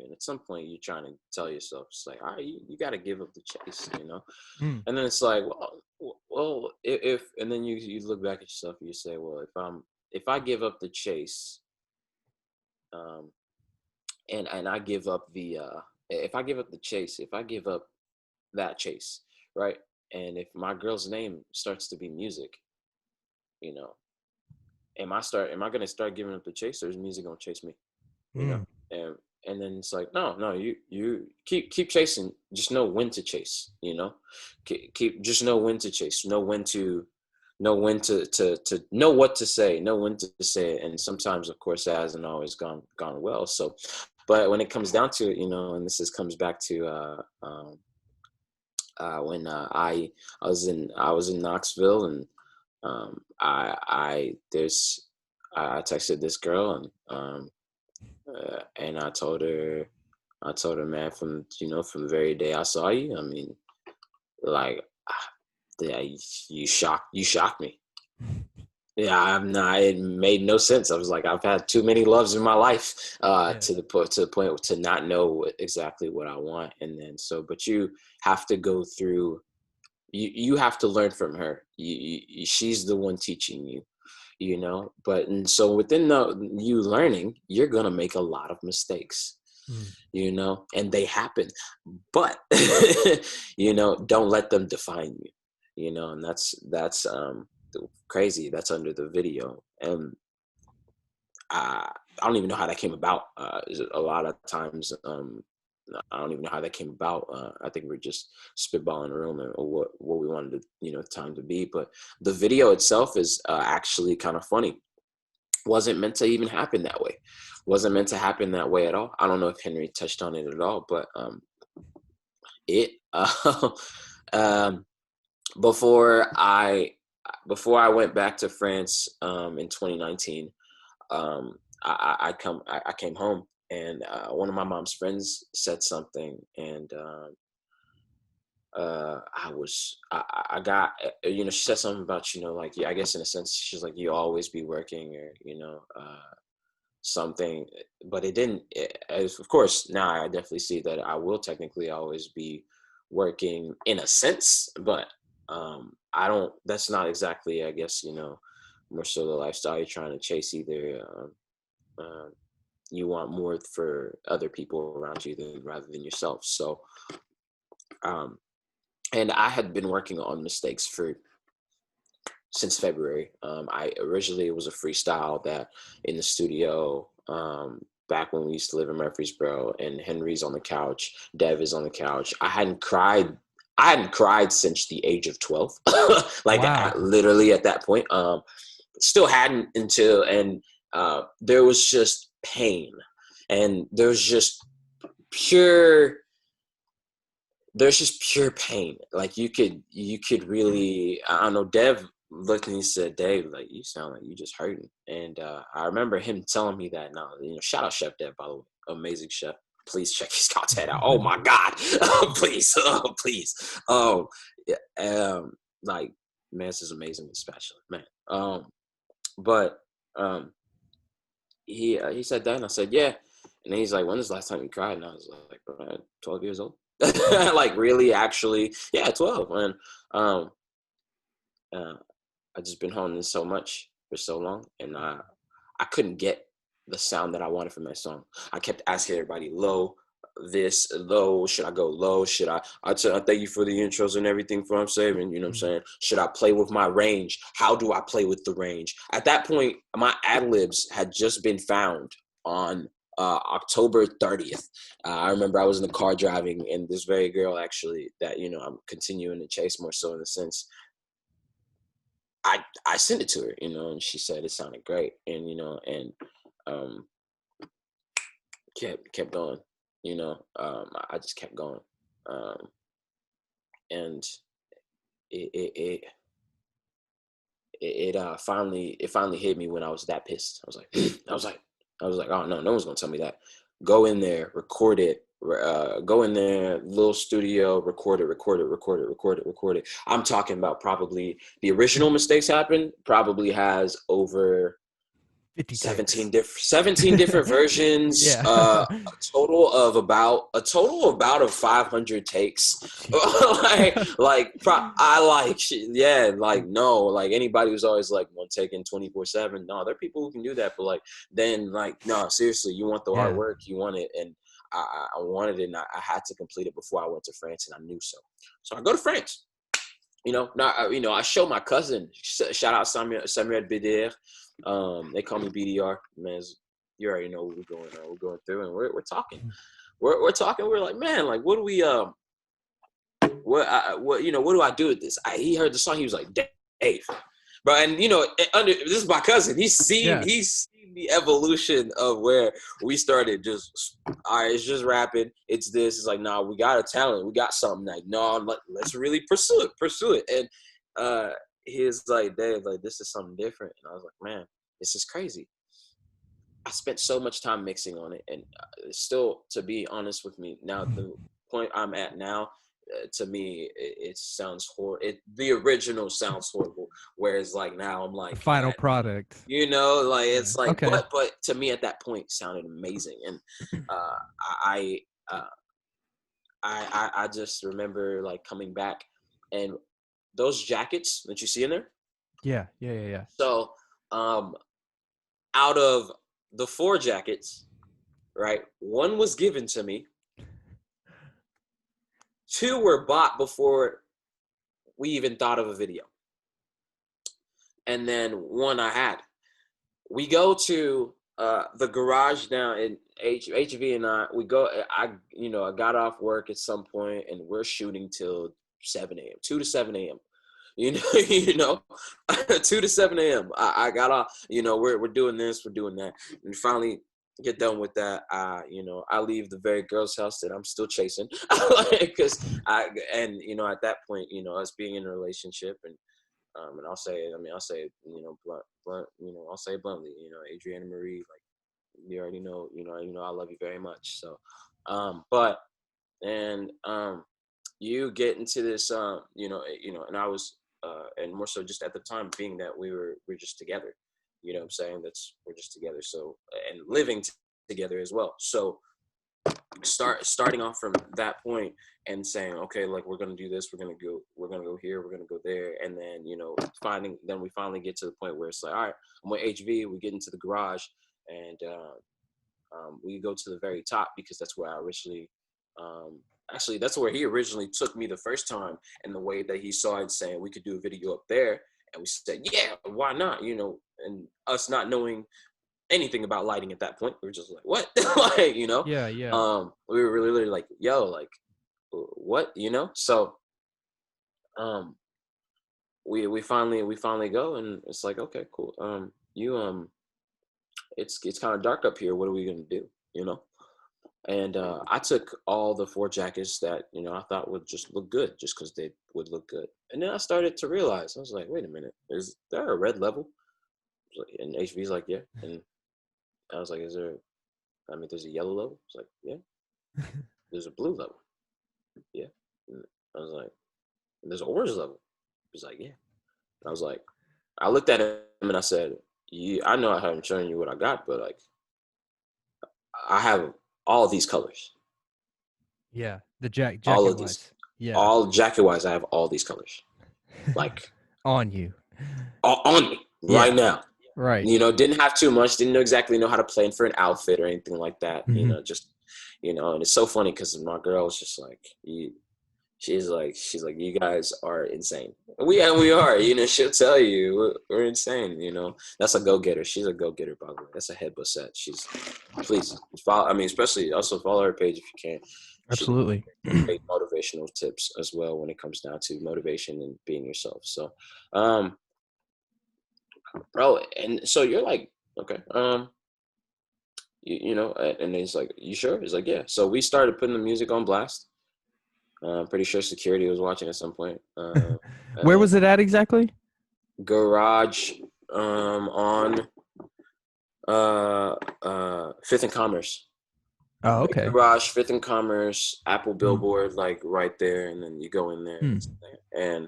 And at some point, you're trying to tell yourself, it's like, all right, you got to give up the chase, you know? And then it's like, well, if and then you look back at yourself and you say, well, if I give up the chase, and I give up if I give up the chase, if I give up that chase, right? And if my girl's name starts to be music, you know, am I gonna start giving up the chase, or is music gonna chase me? You know, and then it's like, no, you keep chasing. Just know when to chase. You know, just know when to chase. Know when to know what to say. Know when to say it. And sometimes, of course, that hasn't always gone well. So, but when it comes down to it, you know, and this comes back to when I was in Knoxville, and I texted this girl, and I told her, man, from the very day I saw you, I mean, like, you shocked me. Yeah, it made no sense. I was like, I've had too many loves in my life, to the point to not know exactly what I want. And then but you have to go through. You have to learn from her. She's the one teaching you, you know. And so within you learning, you're gonna make a lot of mistakes, you know, and they happen. But you know, don't let them define you, you know. And that's crazy. That's under the video, and I don't even know how that came about. A lot of times, I don't even know how that came about. I think we're just spitballing the room, or what we wanted to, you know, time to be. But the video itself is actually kind of funny. Wasn't meant to even happen that way. Wasn't meant to happen that way at all. I don't know if Henry touched on it at all, but before I went back to France in 2019, I came home. And one of my mom's friends said something, and I got, you know, she said something about, you know, like, yeah, I guess in a sense, she's like, you always be working, or, you know, something. But it didn't, of course, now I definitely see that I will technically always be working in a sense, but that's not exactly, I guess, you know, more so the lifestyle you're trying to chase. Either you want more for other people around you rather than yourself. So, and I had been working on mistakes since February. I originally, it was a freestyle that in the studio, back when we used to live in Murfreesboro, and Henry's on the couch, Dev is on the couch. I hadn't cried since the age of 12. Like, wow. literally at that point. Still hadn't until, and there was just pain, and there's just pure pain. Like you could really, I don't know, Dev looked and he said, Dave, like, you sound like you just hurting. And I remember him telling me that. Now, shout out Chef Dev, by the way, amazing chef. Please check his content out. Oh my God. Please. Please. Like, man, this is amazing, this spatula, man. But he said that, and I said, yeah. And then he's like, when was the last time you cried? And I was like, 12 years old. Like, really, actually, yeah, 12. And I just been honing in so much for so long, and I couldn't get the sound that I wanted from that song. I kept asking everybody, low, this, low, should I go low? Should I thank you for the intros and everything for I'm saving, you know what I'm saying? Should I play with my range? How do I play with the range? At that point, my ad-libs had just been found on October 30th. I remember I was in the car driving, and this very girl, actually, that, I'm continuing to chase more so in the sense, I sent it to her, and she said it sounded great, and kept going, I just kept going, and it finally hit me when I was that pissed. I was like, oh no one's gonna tell me that. Go in there, record it. Go in there, little studio, record it. I'm talking about probably the original Mistakes Happen probably has over 17 different versions. Yeah. A total of about 500 takes. Anybody who's always like, one taking 24/7. No, there are people who can do that, but no, seriously, you want the hard work, you want it, and I wanted it, and I had to complete it before I went to France, and I knew so. So I go to France. I show my cousin. Shout out Samuel Bidir. They call me BDR. Man, you already know what we're going through, and we're talking. We're talking. We're like, man, like, what do we what do I do with this? He heard the song. He was like, Dave, bro. And this is my cousin. He's seen the evolution of where we started. Just, all right, it's just rapping. It's this. It's like, nah, we got a talent. We got something. Like, no, let's really pursue it. And he's like, Dave, like, this is something different. And I was like, man, this is crazy. I spent so much time mixing on it, and still, to be honest with me, now the point I'm at now, to me, it sounds horrible. The original sounds horrible, whereas like now I'm like, the final product. It's like, okay. but to me at that point sounded amazing, and I just remember like coming back, and those jackets that you see in there. Yeah. So, out of the 4 jackets, right, 1 was given to me. 2 were bought before we even thought of a video. And then 1 I had. We go to the garage down in HV, and I got off work at some point, and we're shooting till 7 a.m., 2 to 7 a.m. 2 to 7 a.m. I got off, we're doing this, we're doing that. And finally get done with that. I leave the very girl's house that I'm still chasing. Because at that point, us being in a relationship, and I'll say blunt, I'll say it bluntly, Adriana Marie, like, you already know, I love you very much. So, you get into this, and I was, and more so just at the time being that we're just together, you know what I'm saying? We're just together. So, and living together as well. So starting off from that point and saying, okay, like we're gonna do this, we're gonna go here, we're gonna go there, and then we finally get to the point where it's like, all right, I'm with HV, we get into the garage, and we go to the very top because that's where I originally, actually that's where he originally took me the first time, and the way that he saw it, saying we could do a video up there, and we said, yeah, why not, and us not knowing anything about lighting at that point, we were just like, what? Like, Yeah. we were really like, yo, like, what, so we finally go, and it's like, okay, cool, it's kind of dark up here, what are we gonna do, and I took all the 4 jackets that I thought would just look good, just because they would look good, and then I started to realize, I was like, wait a minute, is there a red level? And HV's like, yeah, and I was like, there's a yellow level? It's like, yeah. There's a blue level. Yeah. And I was like, and there's an orange level. He's like, yeah. And I was like, I looked at him and I said, yeah, I know I haven't shown you what I got, but like, I have all these colors. Yeah. The jacket all of wise. these. Yeah. All jacket-wise, I have all these colors. Like. On you. On me. Right now. Right. Didn't have too much, didn't exactly know how to plan for an outfit or anything like that. Mm-hmm. And it's so funny because my girl was just like, she's like, you guys are insane. We are, she'll tell you we're insane. That's a go-getter. She's a go-getter, by the way. That's a head Bussette. Please follow. I mean, especially also follow her page if you can. Absolutely. Great motivational tips as well when it comes down to motivation and being yourself. So, bro, and so you're like, okay, and he's like, you sure? He's like, yeah. So we started putting the music on blast. I'm pretty sure security was watching at some point. Where was it at exactly? Garage, on 5th and Commerce. Oh, okay. Garage, 5th and Commerce, Apple billboard, like right there, and then you go in there, and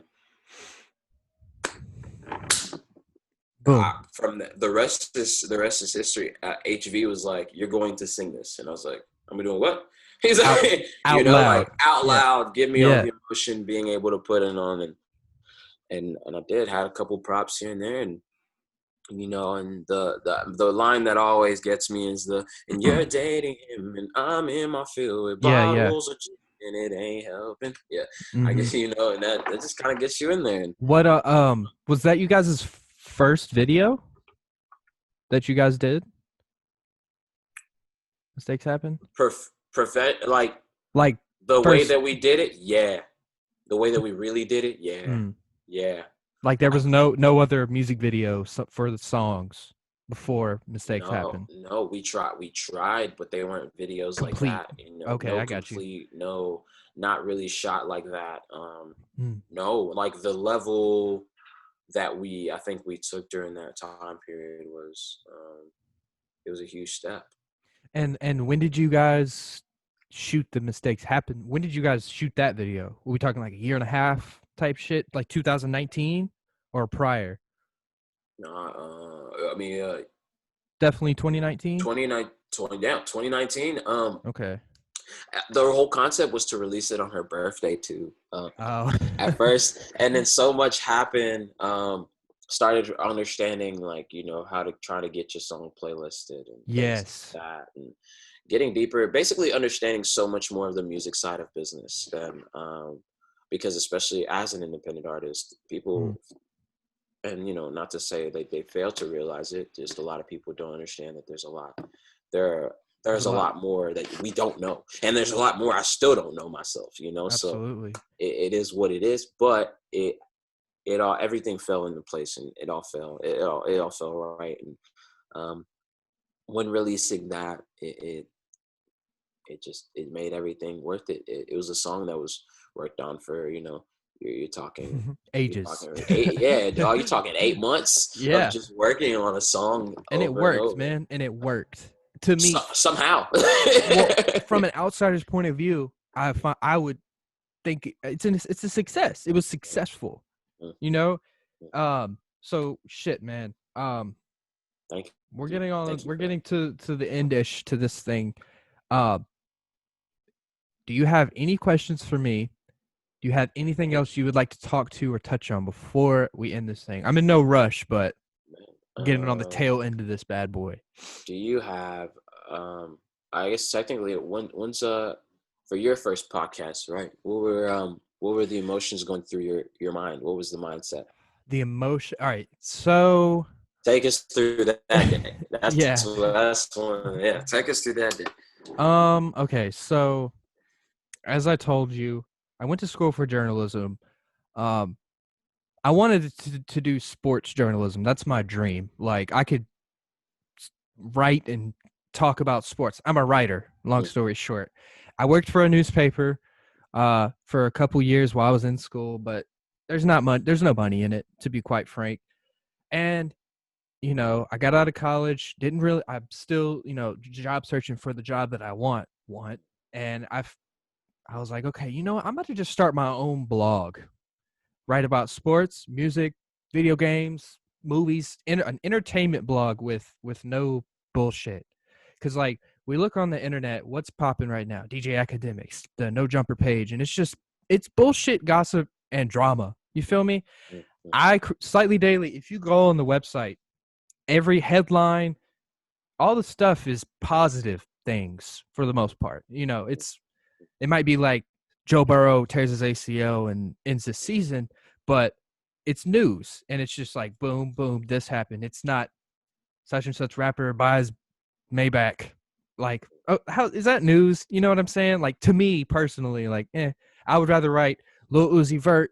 from the rest is history. HV was like, "You're going to sing this," and I was like, "I'm doing what?" He's like, out loud. like out loud, give me all the emotion, being able to put it on, and I did, had a couple props here and there, and and the line that always gets me is and you're dating him and I'm in my field with bottles of gin and it ain't helping. Yeah, I guess and that just kind of gets you in there. What was that you guys' first video that you guys did? Mistakes happen. Like the way that we did it, yeah. The way that we really did it, yeah, yeah. Like there was no other music video for the songs before Mistakes Happen. No, we tried, but they weren't videos complete. Like that. Okay, no I got complete, you. No, not really shot like that. No, like the level that I think we took during that time period was, it was a huge step. And when did you guys shoot the Mistakes Happen? When did you guys shoot that video? Were we talking like a year and a half type shit, like 2019 or prior? I mean, definitely 2019. 2019. Okay. The whole concept was to release it on her birthday too. At first, and then so much happened. Started understanding like how to try to get your song playlisted and yes, like that, and getting deeper, basically understanding so much more of the music side of business than because especially as an independent artist, people and not to say that they fail to realize it, just a lot of people don't understand that there's a lot there's a lot more that we don't know, and there's a lot more I still don't know myself, Absolutely. So it is what it is, but everything fell into place, and it all fell right, and when releasing that, it made everything worth it. It was a song that was worked on for you're talking ages. You're talking 8 months of just working on a song, and it worked, man, and it worked to me somehow. Well, from an outsider's point of view, I would think it's a success. It was successful, So shit, man. Thank you. We're getting to the end-ish to this thing. do you have any questions for me? Do you have anything else you would like to talk to or touch on before we end this thing? I'm in no rush, but getting on the tail end of this bad boy. Do you have, I guess technically, when's for your first podcast, right? What were the emotions going through your mind? What was the mindset? The emotion. All right, so take us through that day. Yeah. That's one. Yeah, take us through that day. Okay, so as I told you, I went to school for journalism. I wanted to do sports journalism. That's my dream. Like, I could write and talk about sports. I'm a writer, long story short. I worked for a newspaper for a couple years while I was in school, but there's no money in it, to be quite frank. And I got out of college, I'm still, job searching for the job that I want. And I was like, okay, you know what? I'm about to just start my own blog, write about sports, music, video games, movies, an entertainment blog with no bullshit. Because, like, we look on the internet, what's popping right now? DJ Academics, the No Jumper page, and it's bullshit, gossip, and drama. You feel me? Slightly Daily, if you go on the website, every headline, all the stuff is positive things for the most part. It might be like Joe Burrow tears his ACL and ends the season, but it's news, and it's just like boom, boom, this happened. It's not such and such rapper buys Maybach. Like, oh, how is that news? You know what I'm saying? Like, to me personally, like, I would rather write Lil Uzi Vert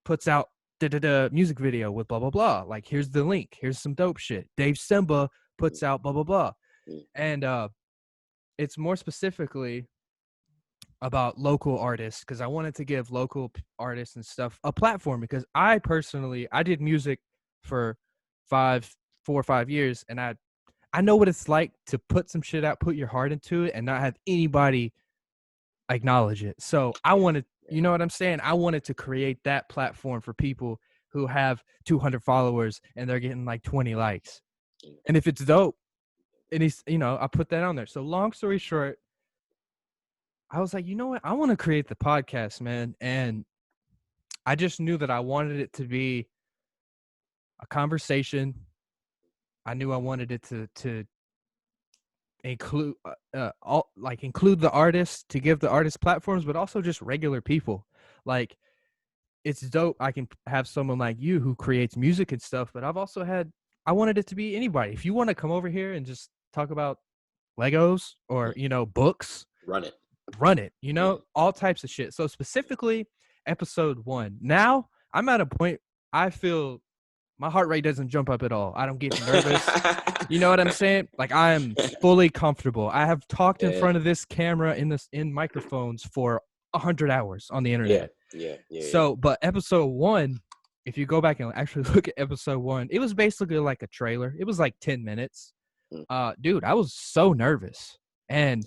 puts out music video with blah blah blah. Like, here's the link. Here's some dope shit. Dave Tsimba puts out blah blah blah, and it's more specifically about local artists, because I wanted to give local artists and stuff a platform, because I did music for 4 or 5 years, and I know what it's like to put some shit out, put your heart into it, and not have anybody acknowledge it. So I wanted, you know what I'm saying? I wanted to create that platform for people who have 200 followers and they're getting like 20 likes. And if it's dope, and I put that on there. So long story short, I was like, you know what? I want to create the podcast, man. And I just knew that I wanted it to be a conversation. I knew I wanted it to include include the artists, to give the artists platforms, but also just regular people. Like, it's dope. I can have someone like you who creates music and stuff, but I wanted it to be anybody. If you want to come over here and just talk about Legos or, books, run it, all types of shit. So specifically episode 1. Now I'm at a point I feel my heart rate doesn't jump up at all. I don't get nervous. You know what I'm saying? Like, I am fully comfortable. I have talked in front of this camera in microphones for 100 hours on the internet. Yeah. So, but episode 1, if you go back and actually look at episode 1, it was basically like a trailer. It was like 10 minutes. Dude, I was so nervous. And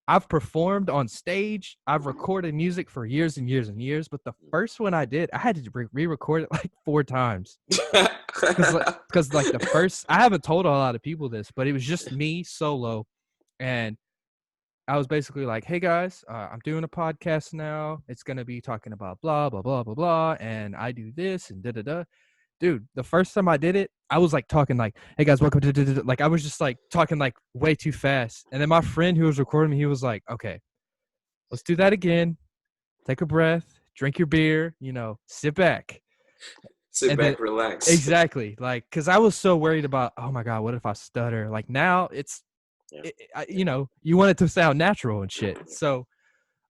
I've performed on stage. I've recorded music for years and years and years. But the first one I did, I had to re-record it like 4 times. Because the first, I haven't told a lot of people this, but it was just me solo. And I was basically like, hey guys, I'm doing a podcast now. It's going to be talking about blah, blah, blah, blah, blah. And I do this and da-da-da. Dude, the first time I did it, I was like talking like, hey guys, welcome to like, I was just like talking like way too fast. And then my friend who was recording me, he was like, okay, let's do that again. Take a breath, drink your beer, sit back. Relax. Exactly. Like, cause I was so worried about, oh my God, what if I stutter? Like, now it's, you want it to sound natural and shit. So,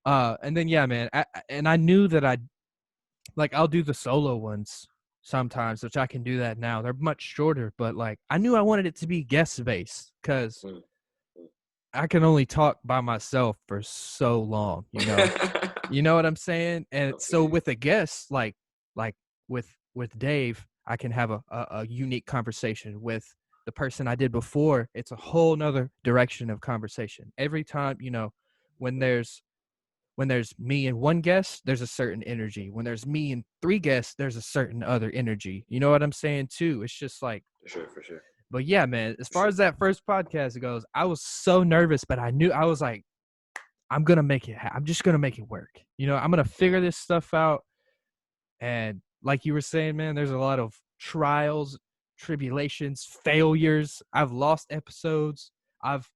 and then, yeah, man. I knew that I'll do the solo ones sometimes, which I can do that now. They're much shorter, but like, I knew I wanted it to be guest based, because I can only talk by myself for so long, you know what I'm saying? And so with a guest, like with Dave, I can have a unique conversation. With the person I did before, it's a whole nother direction of conversation. Every time, when there's me and one guest, there's a certain energy. When there's me and 3 guests, there's a certain other energy. You know what I'm saying too? It's just like, for sure. But yeah, man, as far as that first podcast goes, I was so nervous, but I knew, I was like, I'm gonna make it. I'm just gonna make it work. You know, I'm gonna figure this stuff out. And like you were saying, man, there's a lot of trials, tribulations, failures. I've lost episodes. I've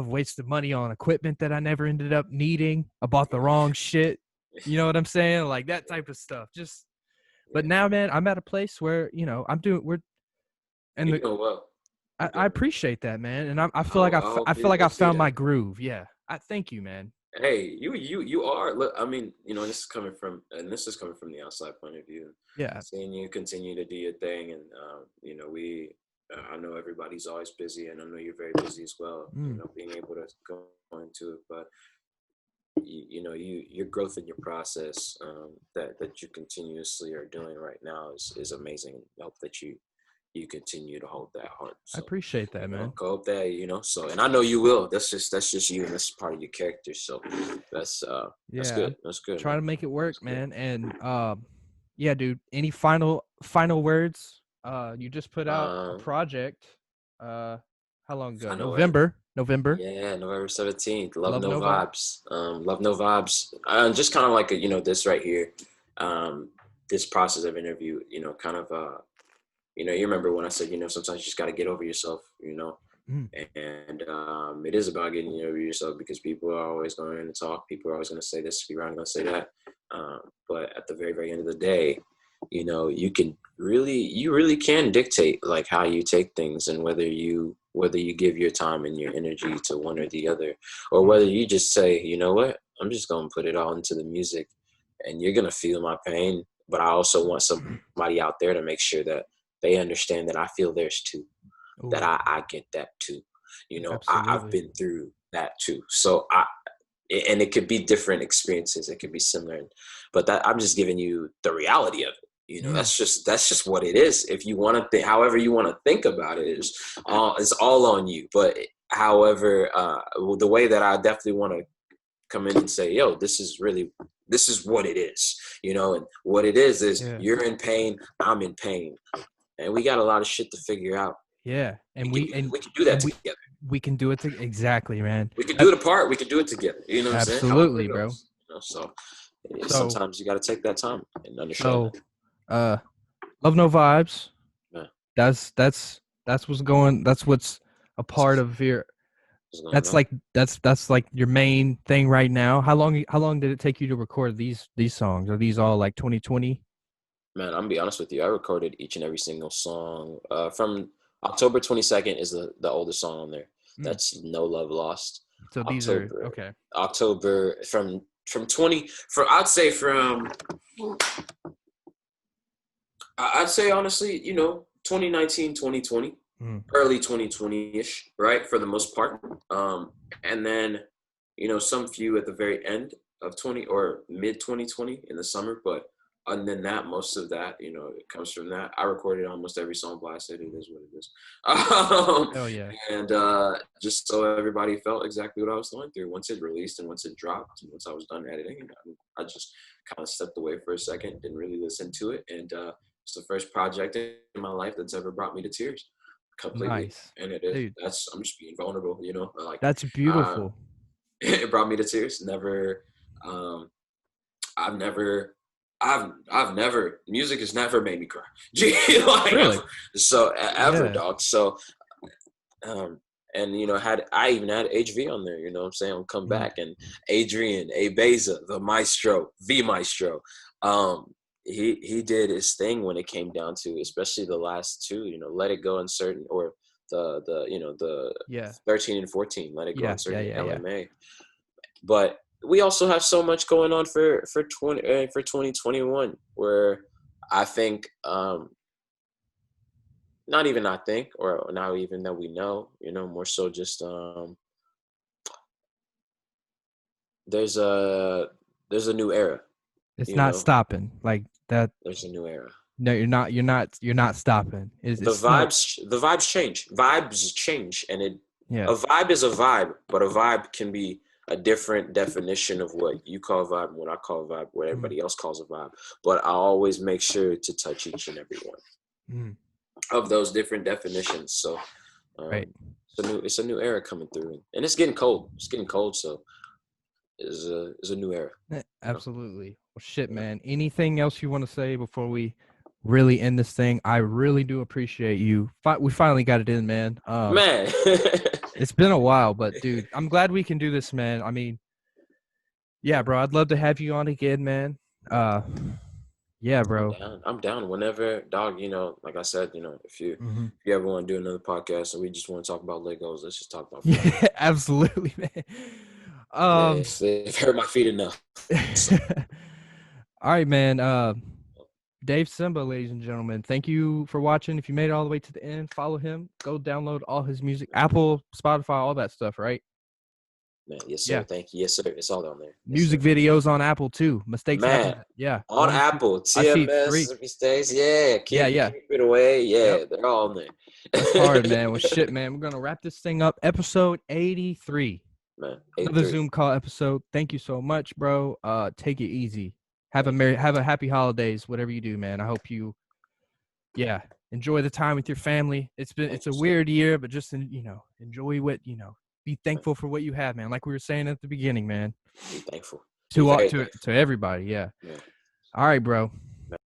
wasted money on equipment that I never ended up needing. I bought the wrong shit. You know what I'm saying? Like that type of stuff. Just, but now, man, I'm at a place where, you know, and You know well. I appreciate that, man. And I feel I like hope I feel like I people see found that. my groove. Yeah. I thank you, man. Hey, you are. Look, I mean, you know, this is coming from the outside point of view. Yeah. Seeing you continue to do your thing, and you know, I know everybody's always busy, and I know you're very busy as well. You know, being able to go into it, but you know, your growth in your process that you continuously are doing right now is amazing. I hope that you continue to hold that heart. I So, appreciate that, you know, man. I hope that, you know, so, and I know you will. That's just you, and that's part of your character. So that's good. That's good. Try Man. to make it work, That's good. man. And yeah, dude. Any final words? You just put out a project. How long ago? November. Yeah, November 17th. Love Love No No Vibe. Vibes. Love No Vibes. Just kind of like you know, this right here. This process of interview. You know, kind of you know, you remember when I said, you know, sometimes you just got to get over yourself, you know, and it is about getting over yourself, because people are always going to talk. People are always going to say this, people are going to say that. But at the very, very end of the day, you know, you really can dictate like how you take things, and whether you give your time and your energy to one or the other, or whether you just say, you know what, I'm just going to put it all into the music, and you're going to feel my pain. But I also want somebody out there to make sure that they understand that I feel theirs too, that I get that too. You know, I've been through that too. So and it could be different experiences. It could be similar, but that I'm just giving you the reality of it. You know, that's just what it is. If you want to think, however you want to think about it, it's all on you. But however, the way that I definitely want to come in and say, yo, this is what it is, you know, and what it is you're in pain, I'm in pain, and we got a lot of shit to figure out. Yeah, and we can do that together. We can do it exactly, man. We can do it apart. We can do it together. You know what I'm saying? Absolutely, bro. You know, so sometimes you got to take that time and understand. So, Love No Vibes. Yeah. That's what's going. That's what's a part of your. That's like your main thing right now. How long did it take you to record these songs? Are these all like 2020? Man, I'm gonna be honest with you. I recorded each and every single song. From October 22nd is the oldest song on there. That's No Love Lost. So these are okay. October from 20 from I'd say honestly, you know, 2019, 2020, early 2020-ish, right? For the most part. And then, you know, some few at the very end of 20 or mid 2020 in the summer, but other than that, most of that, you know, it comes from that. I recorded almost every song blasted. It is what it is. Oh yeah. And just so everybody felt exactly what I was going through. Once it released and once it dropped, and once I was done editing, I just kind of stepped away for a second, didn't really listen to it, and it's the first project in my life that's ever brought me to tears, completely. Nice. And it is. Dude. I'm just being vulnerable, you know. Like that's beautiful. It brought me to tears. I've never music has never made me cry. Like, really? So ever, dog. So and you know, I even had HV on there, you know what I'm saying, on Come Back, and Adrian, Abeza, the Maestro, he did his thing when it came down to, especially the last two, you know, Let It Go and Certain, or the you know, the 13 and 14, Let It Go and Certain, LMA. But we also have so much going on for 2021, where I think not even I think, or now even that we know, you know, more so just there's a new era. It's not stopping like that. There's a new era. No, you're not stopping. The vibes change, and a vibe is a vibe, but a vibe can be a different definition of what you call vibe and what I call vibe, what everybody else calls a vibe. But I always make sure to touch each and every one of those different definitions. So right. It's a new era coming through, and it's getting cold. It's getting cold, so is a new era. Absolutely. Well, shit, man. Anything else you want to say before we really end this thing? I really do appreciate you. We finally got it in, man. Man, it's been a while, but dude, I'm glad we can do this, man. I mean, yeah, bro. I'd love to have you on again, man. Yeah, bro. I'm down whenever, dog. Like I said, if you ever want to do another podcast and we just want to talk about Legos, let's just talk about. Yeah, absolutely, man. If they've hurt my feet enough. All right, man. Dave Tsimba, ladies and gentlemen. Thank you for watching. If you made it all the way to the end, follow him. Go download all his music. Apple, Spotify, all that stuff, right? Man, yes, sir. Yeah. Thank you. Yes, sir. It's all down there. Music videos on Apple, too. Mistakes happen. Yeah. On Apple. TMS, mistakes. Yeah. Keep it away. Yeah. Yep. They're all in there. That's hard, man. Well, shit, man. We're going to wrap this thing up. Episode 83. Man, another Zoom call episode. Thank you so much, bro. Take it easy. Have a happy holidays, whatever you do, man. I hope you, enjoy the time with your family. It's a weird year, but just enjoy what be thankful for what you have, man. Like we were saying at the beginning, man. Be thankful to everybody. Yeah. All right, bro.